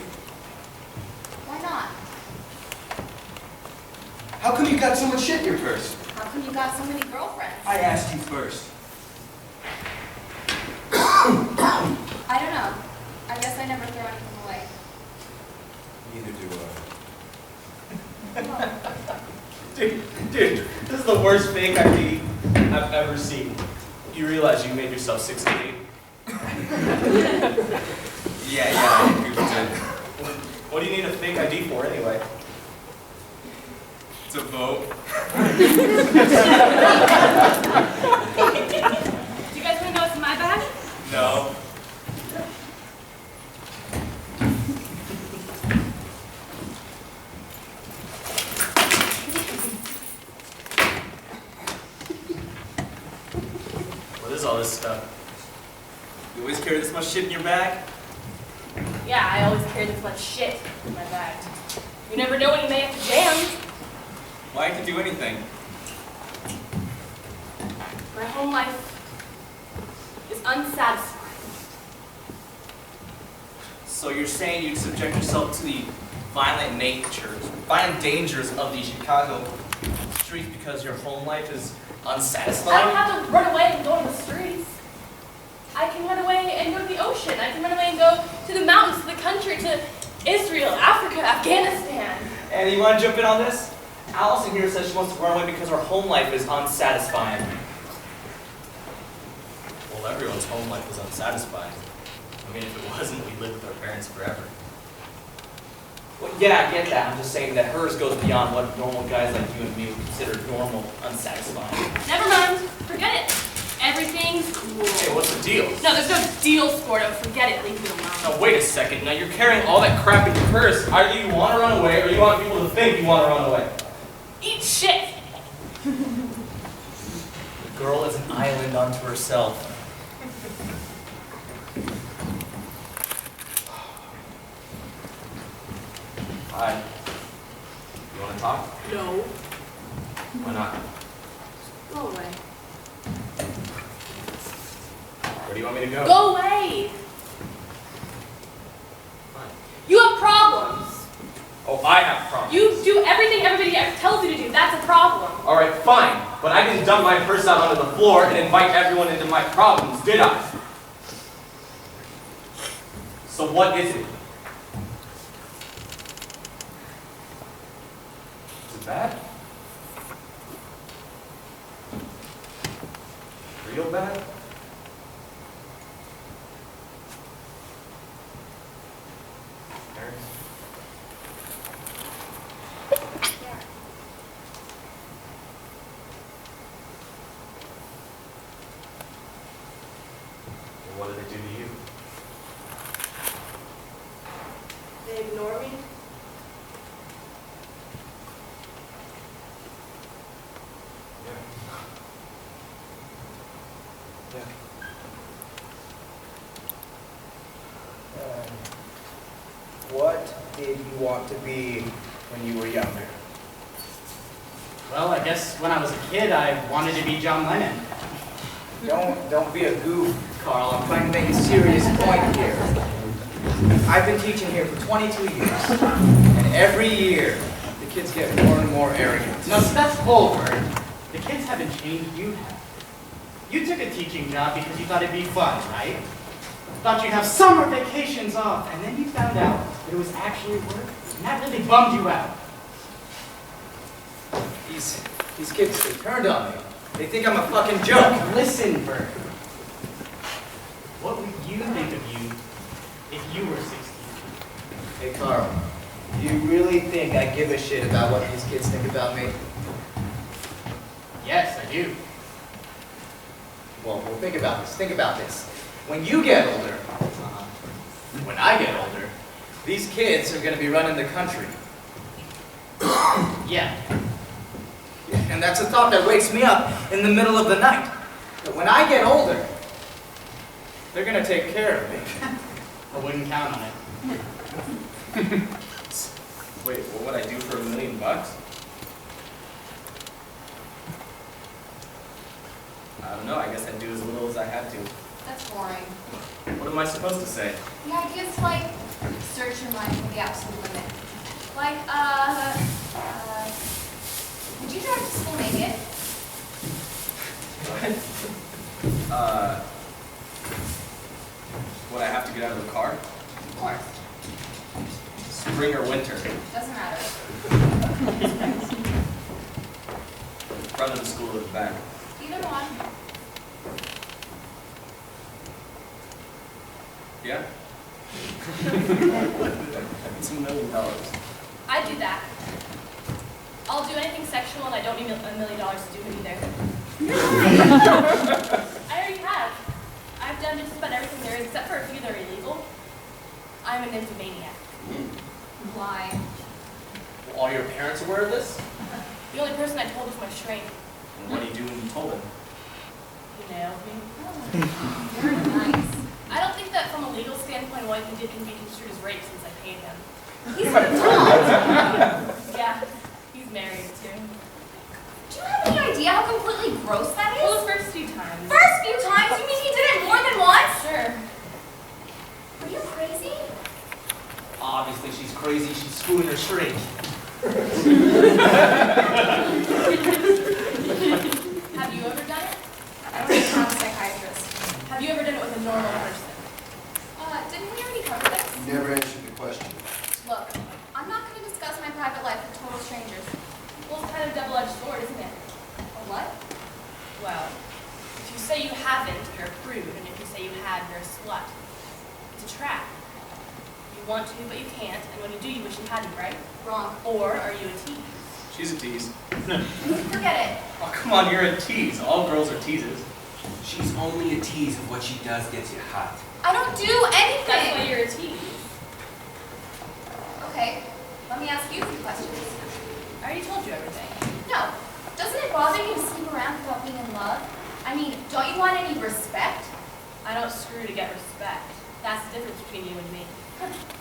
Why not? How come you got so much shit in your purse? How come you got so many girlfriends? I asked you first. I don't know. I guess I never throw anything away. Neither do I. Dude, this is the worst fake ID I've ever seen. You realize you made yourself 68? Yeah, I agree with that. What do you need a fake ID for anyway? To vote. Do you guys want to know what's in my bag? No. What is all this stuff? You always carry this much shit in your bag? Yeah, I always carry this much shit in my bag. You never know when you may have to jam. Why I can do anything? My home life is unsatisfying. So you're saying you'd subject yourself to the violent dangers of the Chicago streets because your home life is I unsatisfying? don't have to run away and go to the streets. I can run away and go to the ocean. I can run away and go to the mountains, to the country, to Israel, Africa, Afghanistan. And you want to jump in on this? Allison here says she wants to run away because her home life is unsatisfying. Well, everyone's home life is unsatisfying. I mean, if it wasn't, we'd live with our parents forever. Well, yeah, I get that. I'm just saying that hers goes beyond what normal guys like you and me would consider normal, unsatisfying. Never mind. Forget it. Everything's cool. Hey, what's the deal? No, there's no deal, Sporto. Forget it. Leave me alone. Now, wait a second. Now, you're carrying all that crap in your purse. Either you want to run away, or you want people to think you want to run away. Eat shit. The girl is an island unto herself. Hi. You want to talk? No. Why not? Go away. Where do you want me to go? Go away. Fine. You have problems. Oh, I have problems. You do everything everybody tells you to do. That's a problem. All right, fine. But I didn't dump my purse out onto the floor and invite everyone into my problems, did I? So what is it? Is it bad? Real bad? What did they do to you? They ignore me. Yeah. What did you want to be when you were younger? Well, I guess when I was a kid, I wanted to be John Lennon. Don't be a goof, Carl. I'm trying to make a serious point here. I've been teaching here for 22 years, and every year the kids get more and more arrogant. No, that's bull, Bert. The kids haven't changed, you have. You took a teaching job because you thought it'd be fun, right? Thought you'd have summer vacations off, and then you found out that it was actually work, and that really bummed you out. These kids, they turned on me. They think I'm a fucking joke. Listen, Bert. What would you think of you if you were 16? Hey, Carl, do you really think I give a shit about what these kids think about me? Yes, I do. Well, think about this. Think about this. When you get older, when I get older, these kids are going to be running the country. Yeah. And that's a thought that wakes me up in the middle of the night. But when I get older, they're going to take care of me. I wouldn't count on it. Wait, what would I do for $1 million? I don't know, I guess I'd do as little as I had to. That's boring. What am I supposed to say? The idea is to, like, search your mind for the absolute limit. Like, would you drive to school naked? What? Would I have to get out of the car? Of course. Spring or winter? Doesn't matter. Front of the school or the back? Either one. Yeah? It's $1 million. I do that. I'll do anything sexual, and I don't need $1 million to do it either. I already have. I've done just about everything there is, except for a few that are illegal. I'm a nymphomaniac. Why? Well, are your parents aware of this? The only person I told was my shrink. And what do you do when you told them? He nailed me. Very nice. I don't think that from a legal standpoint, what he did can be construed as rape since I paid him. He's an adult. Yeah, he's married too. Do you have any idea how completely gross that is? Well, the first few times. First few times? You mean he did it more than once? Sure. Are you crazy? Obviously, she's crazy. She's screwing her shrink. Have you ever done it? I don't think I'm a psychiatrist. Have you ever done it with a normal person? Didn't we already cover this? You never answered the question. Look, I'm not going to discuss my private life with total strangers. Well, it's kind of a double-edged sword, isn't it? A what? Well, if you say you haven't, you're a prude, and if you say you have, you're a slut. It's a trap. You want to, but you can't, and when you do, you wish you hadn't, right? Wrong. Or are you a tease? She's a tease. Forget it. Oh, come on, you're a tease. All girls are teases. She's only a tease if what she does gets you hot. I don't do That's why anything. you're a tease. Okay, let me ask you a few questions. I already told you everything. No. Doesn't it bother you to sleep around without being in love? I mean, don't you want any respect? I don't screw to get respect. That's the difference between you and me.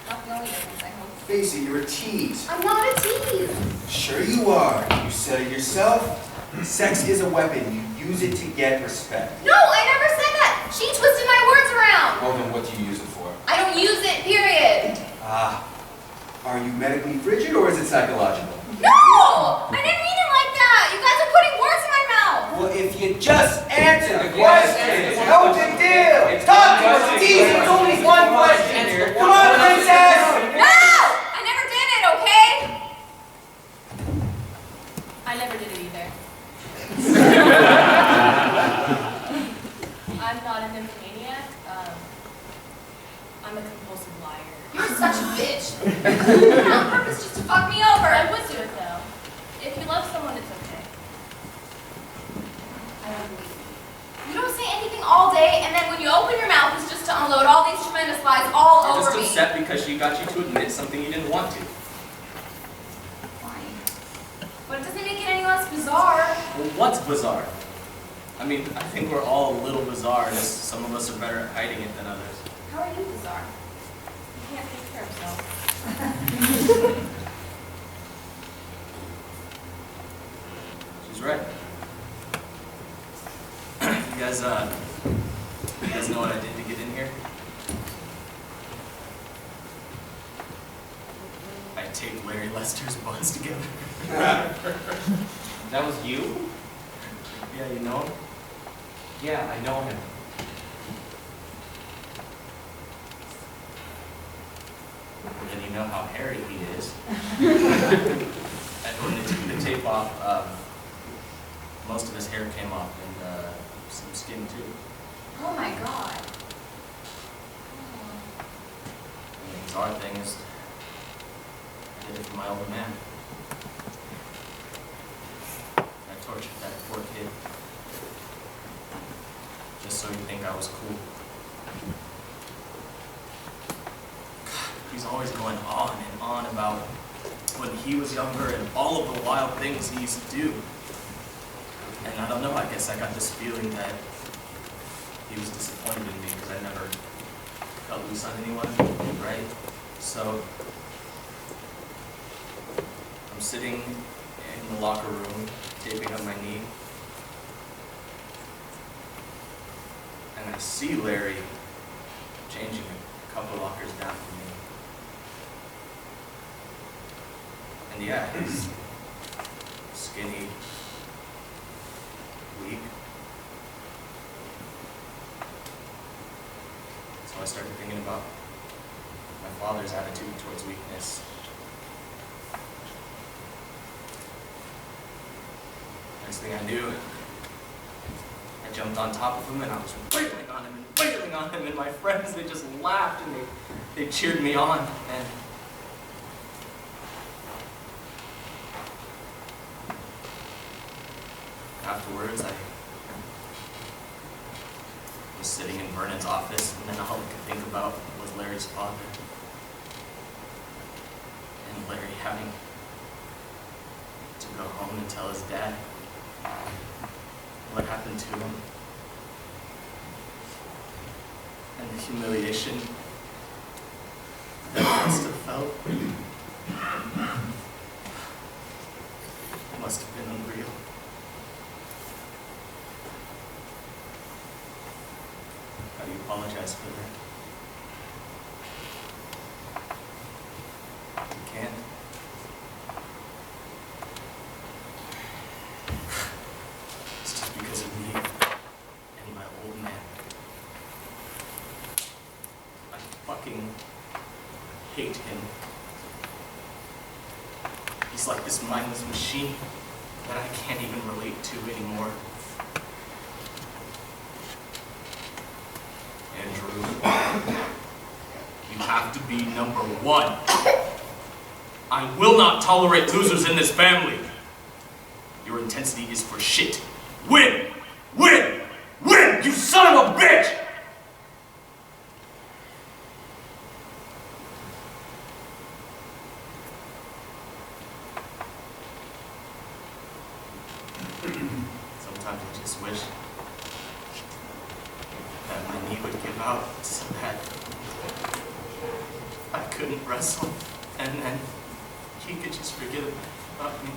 Not the only difference, I hope. Face it, you're a tease. I'm not a tease. Sure you are. You said it yourself. Sex is a weapon. You use it to get respect. No, I never said that. She twisted my words around. Well, then what do you use it for? I don't use it, period. Ah. Are you medically frigid or is it psychological? No! I didn't mean it like that. You guys are putting words in my mouth. Well, if you just answer the question, it's no big deal. Talk to us, it's easy. It's only one question. Come on, princess. No! I never did it, okay? I never did it either. I'm not a nymphomaniac. I'm a compulsive liar. You're such a bitch. You did it on purpose just to fuck me over. I would do it though. If you love someone, it's okay. I don't believe you. You don't say anything all day, and then when you open your mouth, it's just to unload all these tremendous lies all You're over just me. upset because she got you to admit something you didn't want to. Fine. But it doesn't make it any less bizarre. Well, what's bizarre? I mean, I think we're all a little bizarre, and some of us are better at hiding it than others. How are you bizarre? He can't take care of himself. She's right. You guys know what I did to get in here? I taped Larry Lester's buns together. That was you? Yeah, you know him? Yeah, I know him. And you know how hairy he is. When they took the tape off, most of his hair came off and some skin too. Oh my god. And the bizarre thing is, I did it for my older man. I tortured that poor kid. Just so he'd think I was cool. God, he's always going on and on about when he was younger and all of the wild things he used to do. And I don't know, I guess I got this feeling that he was disappointed in me because I never got loose on anyone, right? So I'm sitting in the locker room, taping on my knee, and I see Larry changing a couple lockers down from me. And yeah, he's skinny, weak. So I started thinking about my father's attitude towards weakness. Next thing I knew, I jumped on top of him and I was wailing on him and wailing on him, and my friends, they just laughed and they cheered me on. And afterwards, I was sitting in Vernon's office, and then all I could think about was Larry's father. And Larry having to go home and tell his dad what happened to him. And the humiliation that he must have felt. It must have been unreal. How do you apologize for that? You can't. hate him. He's like this mindless machine that I can't even relate to anymore. Andrew, you have to be number one. I will not tolerate losers in this family. Your intensity is for shit. Win! Win! Win! You son of a bitch! Sometimes I just wish that my knee would give out so that I couldn't wrestle and then he could just forget about me.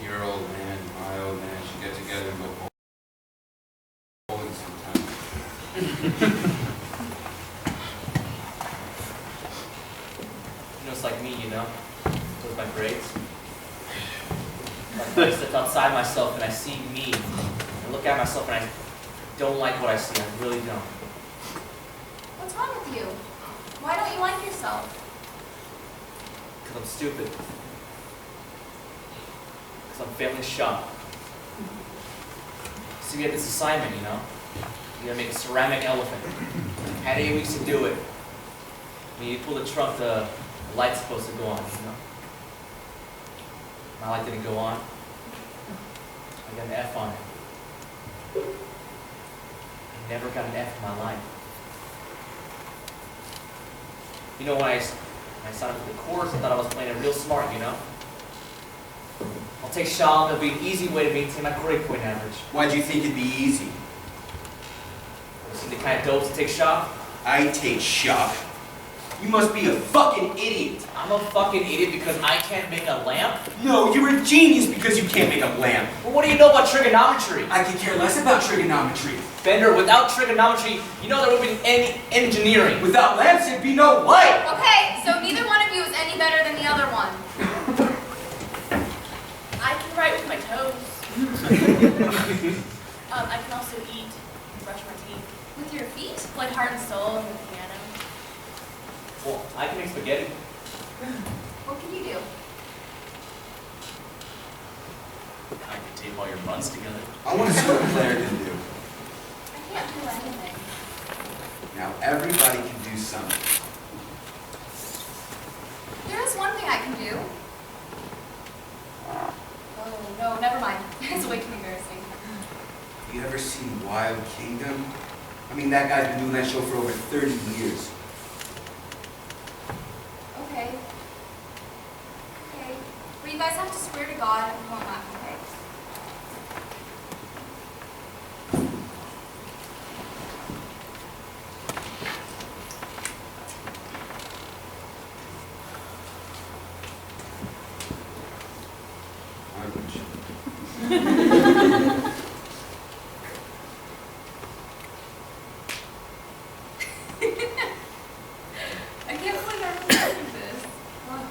'Your old man, my old man should get together and go bowling sometime. It's like me, with my grades. Like I step outside myself and I see me. I look at myself and I don't like what I see. I really don't. What's wrong with you? Why don't you like yourself? Because I'm stupid. I'm failing shop. So we had this assignment, You gotta make a ceramic elephant. Had 8 weeks to do it. When you pull the trunk, the light's supposed to go on, My light didn't go on. I got an F on it. I never got an F in my life. When I signed up for the course, I thought I was playing it real smart, I'll take shop, it'll be an easy way to maintain my grade point average. Why'd you think it'd be easy? You see the kind of dopes that take shop? I take shop. You must be a fucking idiot. I'm a fucking idiot because I can't make a lamp? No, you're a genius because you can't make a lamp. Well, what do you know about trigonometry? I could care less about trigonometry. Bender, without trigonometry, there wouldn't be any engineering. Without lamps, there'd be no light. Okay, so neither one of you is any better than the other one. I can write with my toes. I can also eat and brush my teeth. With your feet? Play heart and soul on the piano. Well, I can make spaghetti. What can you do? I could tape all your buns together. I want to see what Claire can do. I can't do anything. Now everybody can do something. There is one thing I can do. Oh, no, never mind. It's way too embarrassing. You ever seen Wild Kingdom? That guy's been doing that show for over 30 years. Okay. But you guys have to swear to God you won't laugh, okay? I can't believe I remembered this. Wow.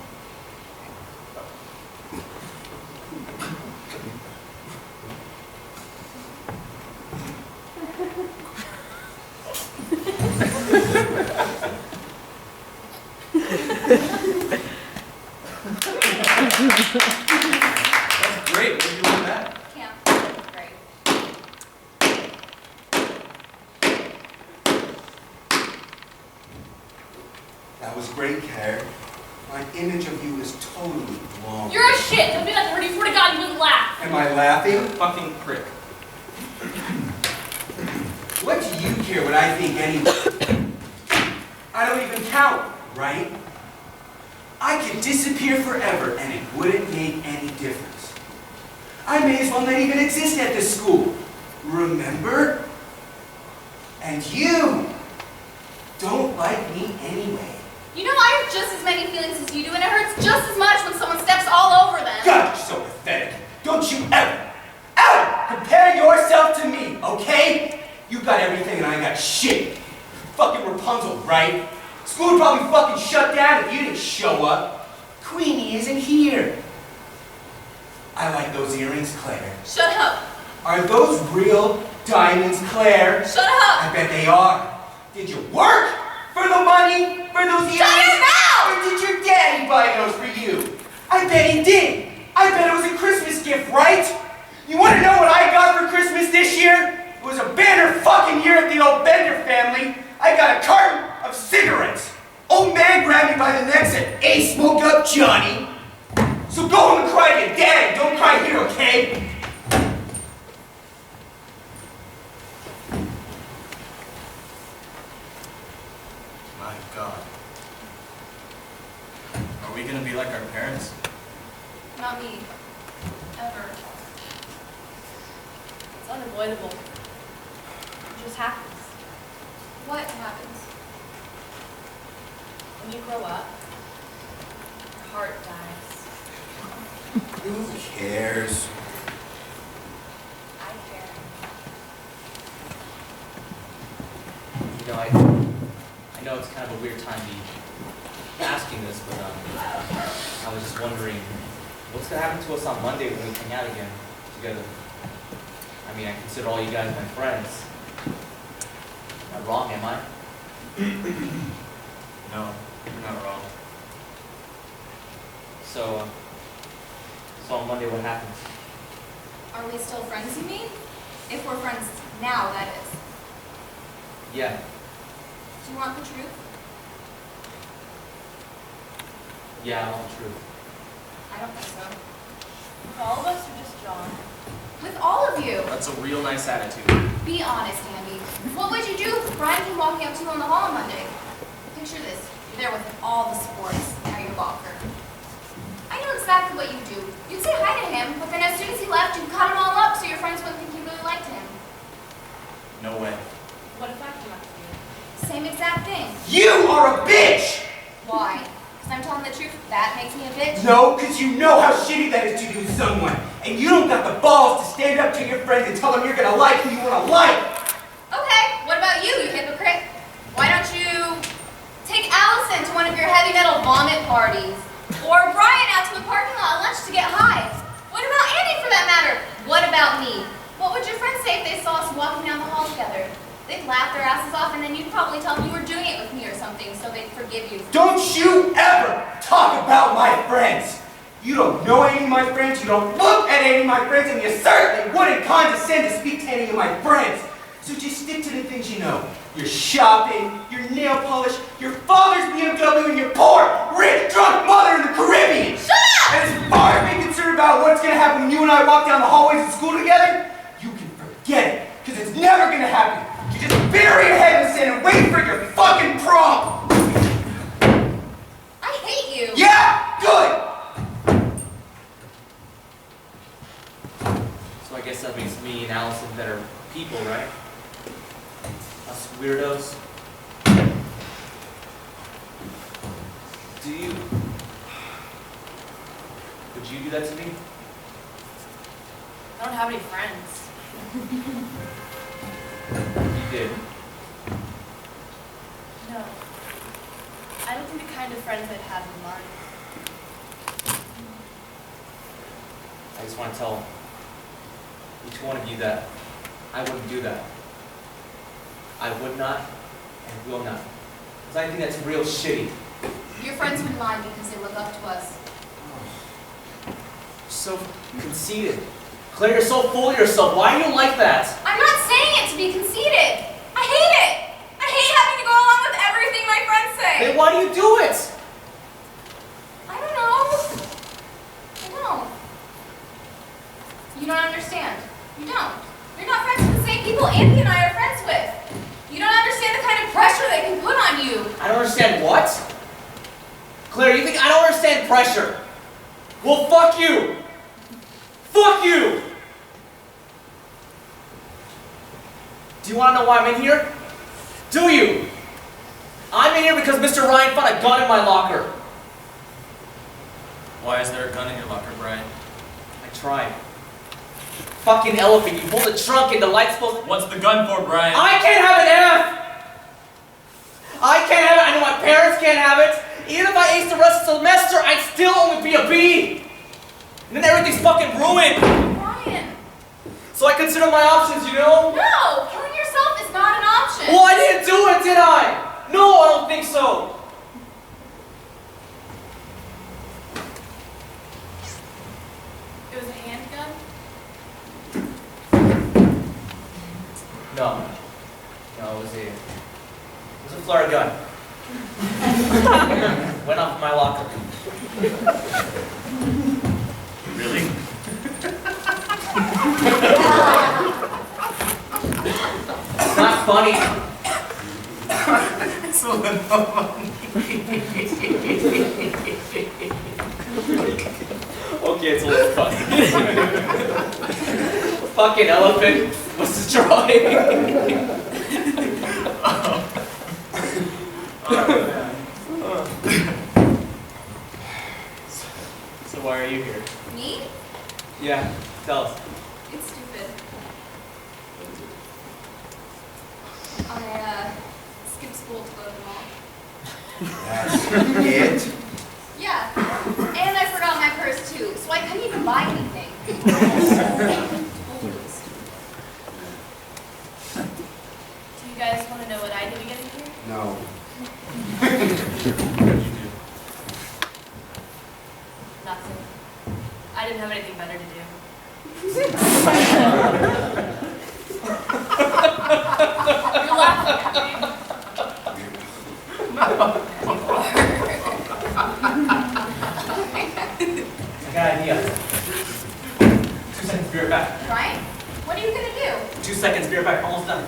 That's great. What did you learn that? Camp. Great. That was great, Claire. My image of you is totally wrong. You're a shit! Don't do that to her. You swear to God you wouldn't laugh. Am I laughing? Fucking prick. What do you care what I think anyway? I don't even count, right? I could disappear forever and it wouldn't make any difference. I may as well not even exist at this school. Remember? And you don't like me anyway. I have just as many feelings as you do, and it hurts just as much when someone steps all over them. God, you're so pathetic. Don't you ever compare yourself to me, okay? You got everything and I got shit. Fucking Rapunzel, right? School would probably fucking shut down if you didn't show up. Queenie isn't here. I like those earrings, Claire. Shut up. Are those real diamonds, Claire? Shut up! I bet they are. Did you work for the money, for those earrings? Shut your mouth! Or did your daddy buy those for you? I bet he did. I bet it was a Christmas gift, right? You want to know what I got for Christmas this year? It was a banner fucking year at the old Bender family. I got a carton of cigarettes. Old man grabbed me by the neck and said, "Hey, smoke up, Johnny." So go home and cry to your dad. Don't cry here, okay? My God. Are we gonna be like our parents? Not me. Ever. It's unavoidable. It just happens. What happens? When you grow up, your heart dies. Who cares? I care. You know, I know it's kind of a weird time to be asking this, but I was just wondering, what's gonna happen to us on Monday when we hang out again together? I mean, I consider all you guys my friends. Am I wrong, am I? No, you're not wrong. So on Monday, what happens? Are we still friends, you mean? If we're friends now, that is. Yeah, Do you want the truth? yeah, I want the truth. I don't think so. With all of us or just John? With all of you! That's a real nice attitude. Be honest, Andy. What would you do if Brian came walking up to you on the hall on Monday? Picture this. You're there with all the sports at your locker. I know exactly what you do. You'd say hi to him, but then as soon as he left, you'd cut him all up so your friends wouldn't think you really liked him. No way. What if I came up to you? Same exact thing. You are a bitch! Why? Because I'm telling the truth, that makes me a bitch? No, because you know how shitty that is to do to someone. And you don't got the balls to stand up to your friends and tell them you're gonna like who you wanna like. Okay, what about you, you hypocrite? Why don't you take Allison to one of your heavy metal vomit parties? Or Brian out to the parking lot at lunch to get high? What about Andy for that matter? What about me? What would your friends say if they saw us walking down the hall together? They'd laugh their asses off and then you'd probably tell them you were doing it with me or something so they'd forgive you. Don't you ever talk about my friends. You don't know any of my friends, you don't look at any of my friends, and you certainly wouldn't condescend to speak to any of my friends. So just stick to the things you know. Your shopping, your nail polish, your father's BMW, and your poor, rich, drunk mother in the Caribbean. Shut up! And as far as being concerned about what's going to happen when you and I walk down the hallways of school together, you can forget it, because it's never going to happen. You just bury your head in the sand and wait for your fucking prom. I hate you. Yeah, good. So I guess that makes me and Allison better people, right? Us weirdos. Would you do that to me? I don't have any friends. You did. No. I don't think the kind of friends I'd have in mind. I just want to tell each one of you that I wouldn't do that. I would not and will not. Because I think that's real shitty. Your friends would mind because they look up to us. You're so conceited. Claire, you're so full of yourself. Why are you like that? I'm not saying it to be conceited. I hate it. I hate having to go along with everything my friends say. Then why do you do it? I don't know. I don't. You don't understand. You don't. You're not friends with the same people Andy and I are friends with. You don't understand the kind of pressure they can put on you. I don't understand what? Claire, you think I don't understand pressure? Well, fuck you! Fuck you! Do you want to know why I'm in here? Do you? I'm in here because Mr. Ryan found a gun in my locker. Why is there a gun in your locker, Brian? I tried. Fucking elephant, you pulled the trunk and the light's supposed to... What's the gun for, Brian? I can't have an F! I can't have it, I know my parents can't have it. Even if I aced the rest of the semester, I'd still only be a B. And then everything's fucking ruined. Brian. So I consider my options, you know? No! Well, I didn't do it, did I? No, I don't think so. It was a handgun? No. No, it was a flare gun. Went off my locker. Really? It's not funny. It's a little funny. Okay, it's a little funny. Fucking elephant was destroyed. So why are you here? Me? Yeah, tell us. It's stupid. I skipped school to go to the mall. That's it? Yeah, and I forgot my purse too, so I couldn't even buy anything. Do you guys want to know what I did to get in here? No. Nothing. I didn't have anything better to do. You're laughing at me. I got an idea. 2 seconds, be right back. Ryan, what are you gonna do? 2 seconds, be right back. Almost done.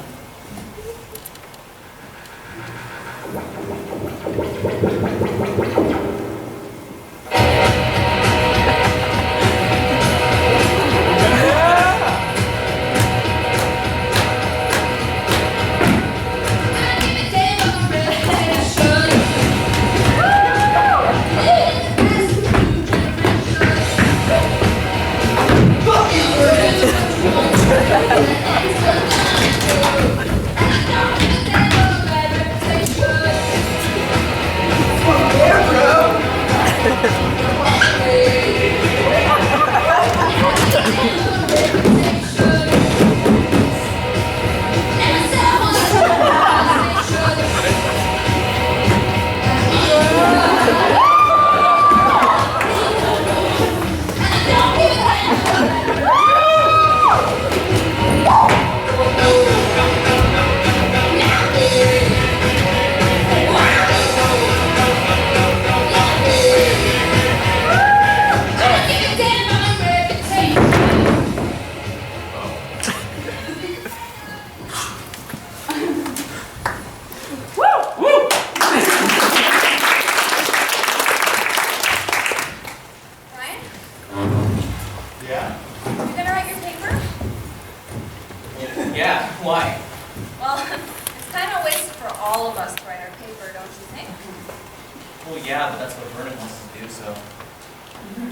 Well, yeah, but that's what Vernon wants to do, so.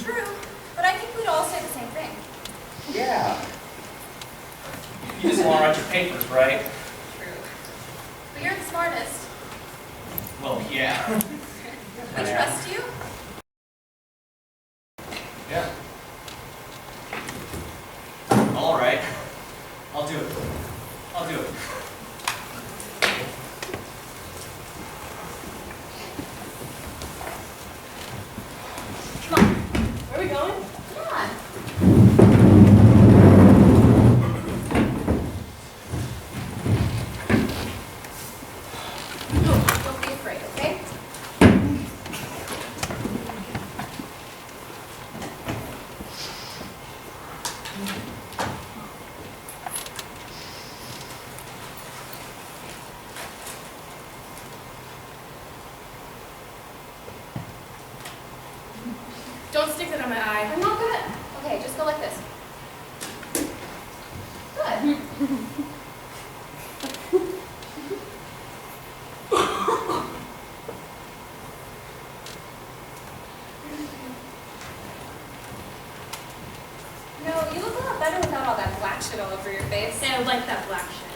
True, but I think we'd all say the same thing. Yeah. You just want to write your papers, right? True. But you're the smartest. Well, yeah. I trust you. Yeah. All right. I'll do it. I'll do it. Come on. Where are we going? Come on. Don't be afraid, okay? Don't stick that on my eye. I'm not good. Okay, just go like this. Good. No, you look a lot better without all that black shit all over your face. I like that black shit.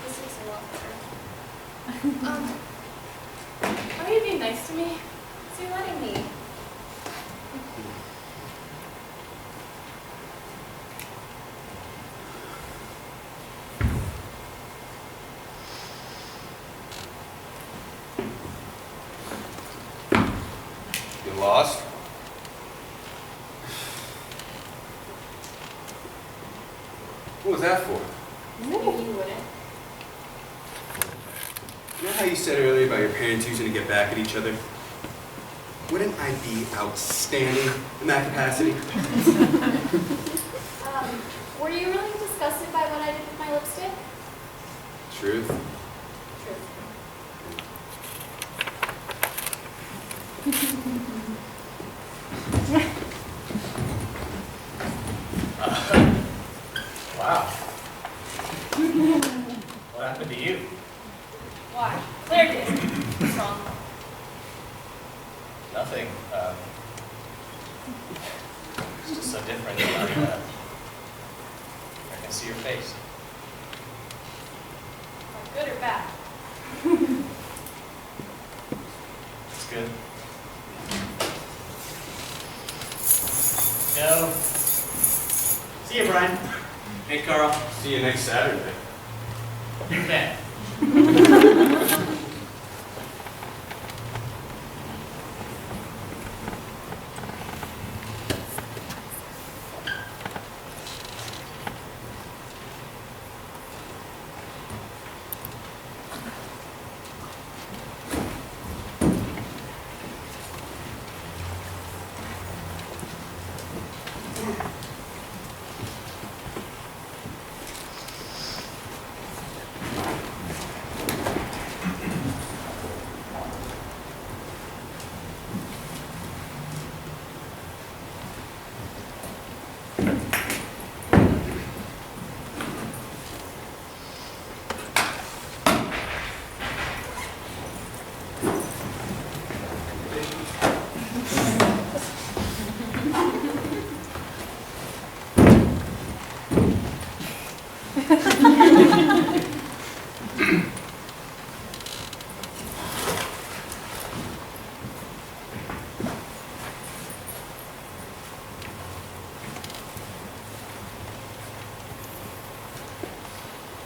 This looks a lot better. Why are you being nice next to me? So you're letting me. You lost? What was that for? I knew you wouldn't. You know how you said earlier about your parents using to get back at each other? Wouldn't I be outstanding in that capacity? Were you really disgusted by what I did with my lipstick? Truth. Wow. What happened to you? Why? Claire did. What's wrong? Nothing. It's just so different. I can see your face. Good or bad? It's good. No. See you, Brian. Hey, Carl. See you next Saturday. You bet.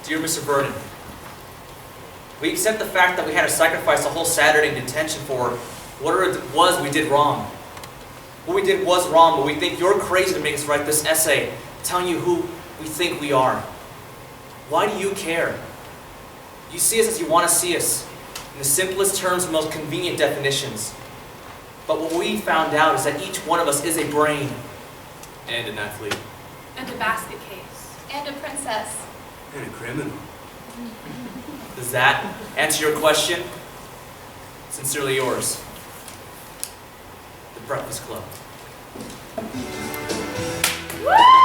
Dear Mr. Vernon, we accept the fact that we had to sacrifice a whole Saturday in detention for whatever it was we did wrong. What we did was wrong, but we think you're crazy to make us write this essay telling you who we think we are. Why do you care? You see us as you want to see us, in the simplest terms and most convenient definitions. But what we found out is that each one of us is a brain and an athlete. And a basket case. And a princess. And a criminal. Does that answer your question? Sincerely yours, The Breakfast Club. Woo!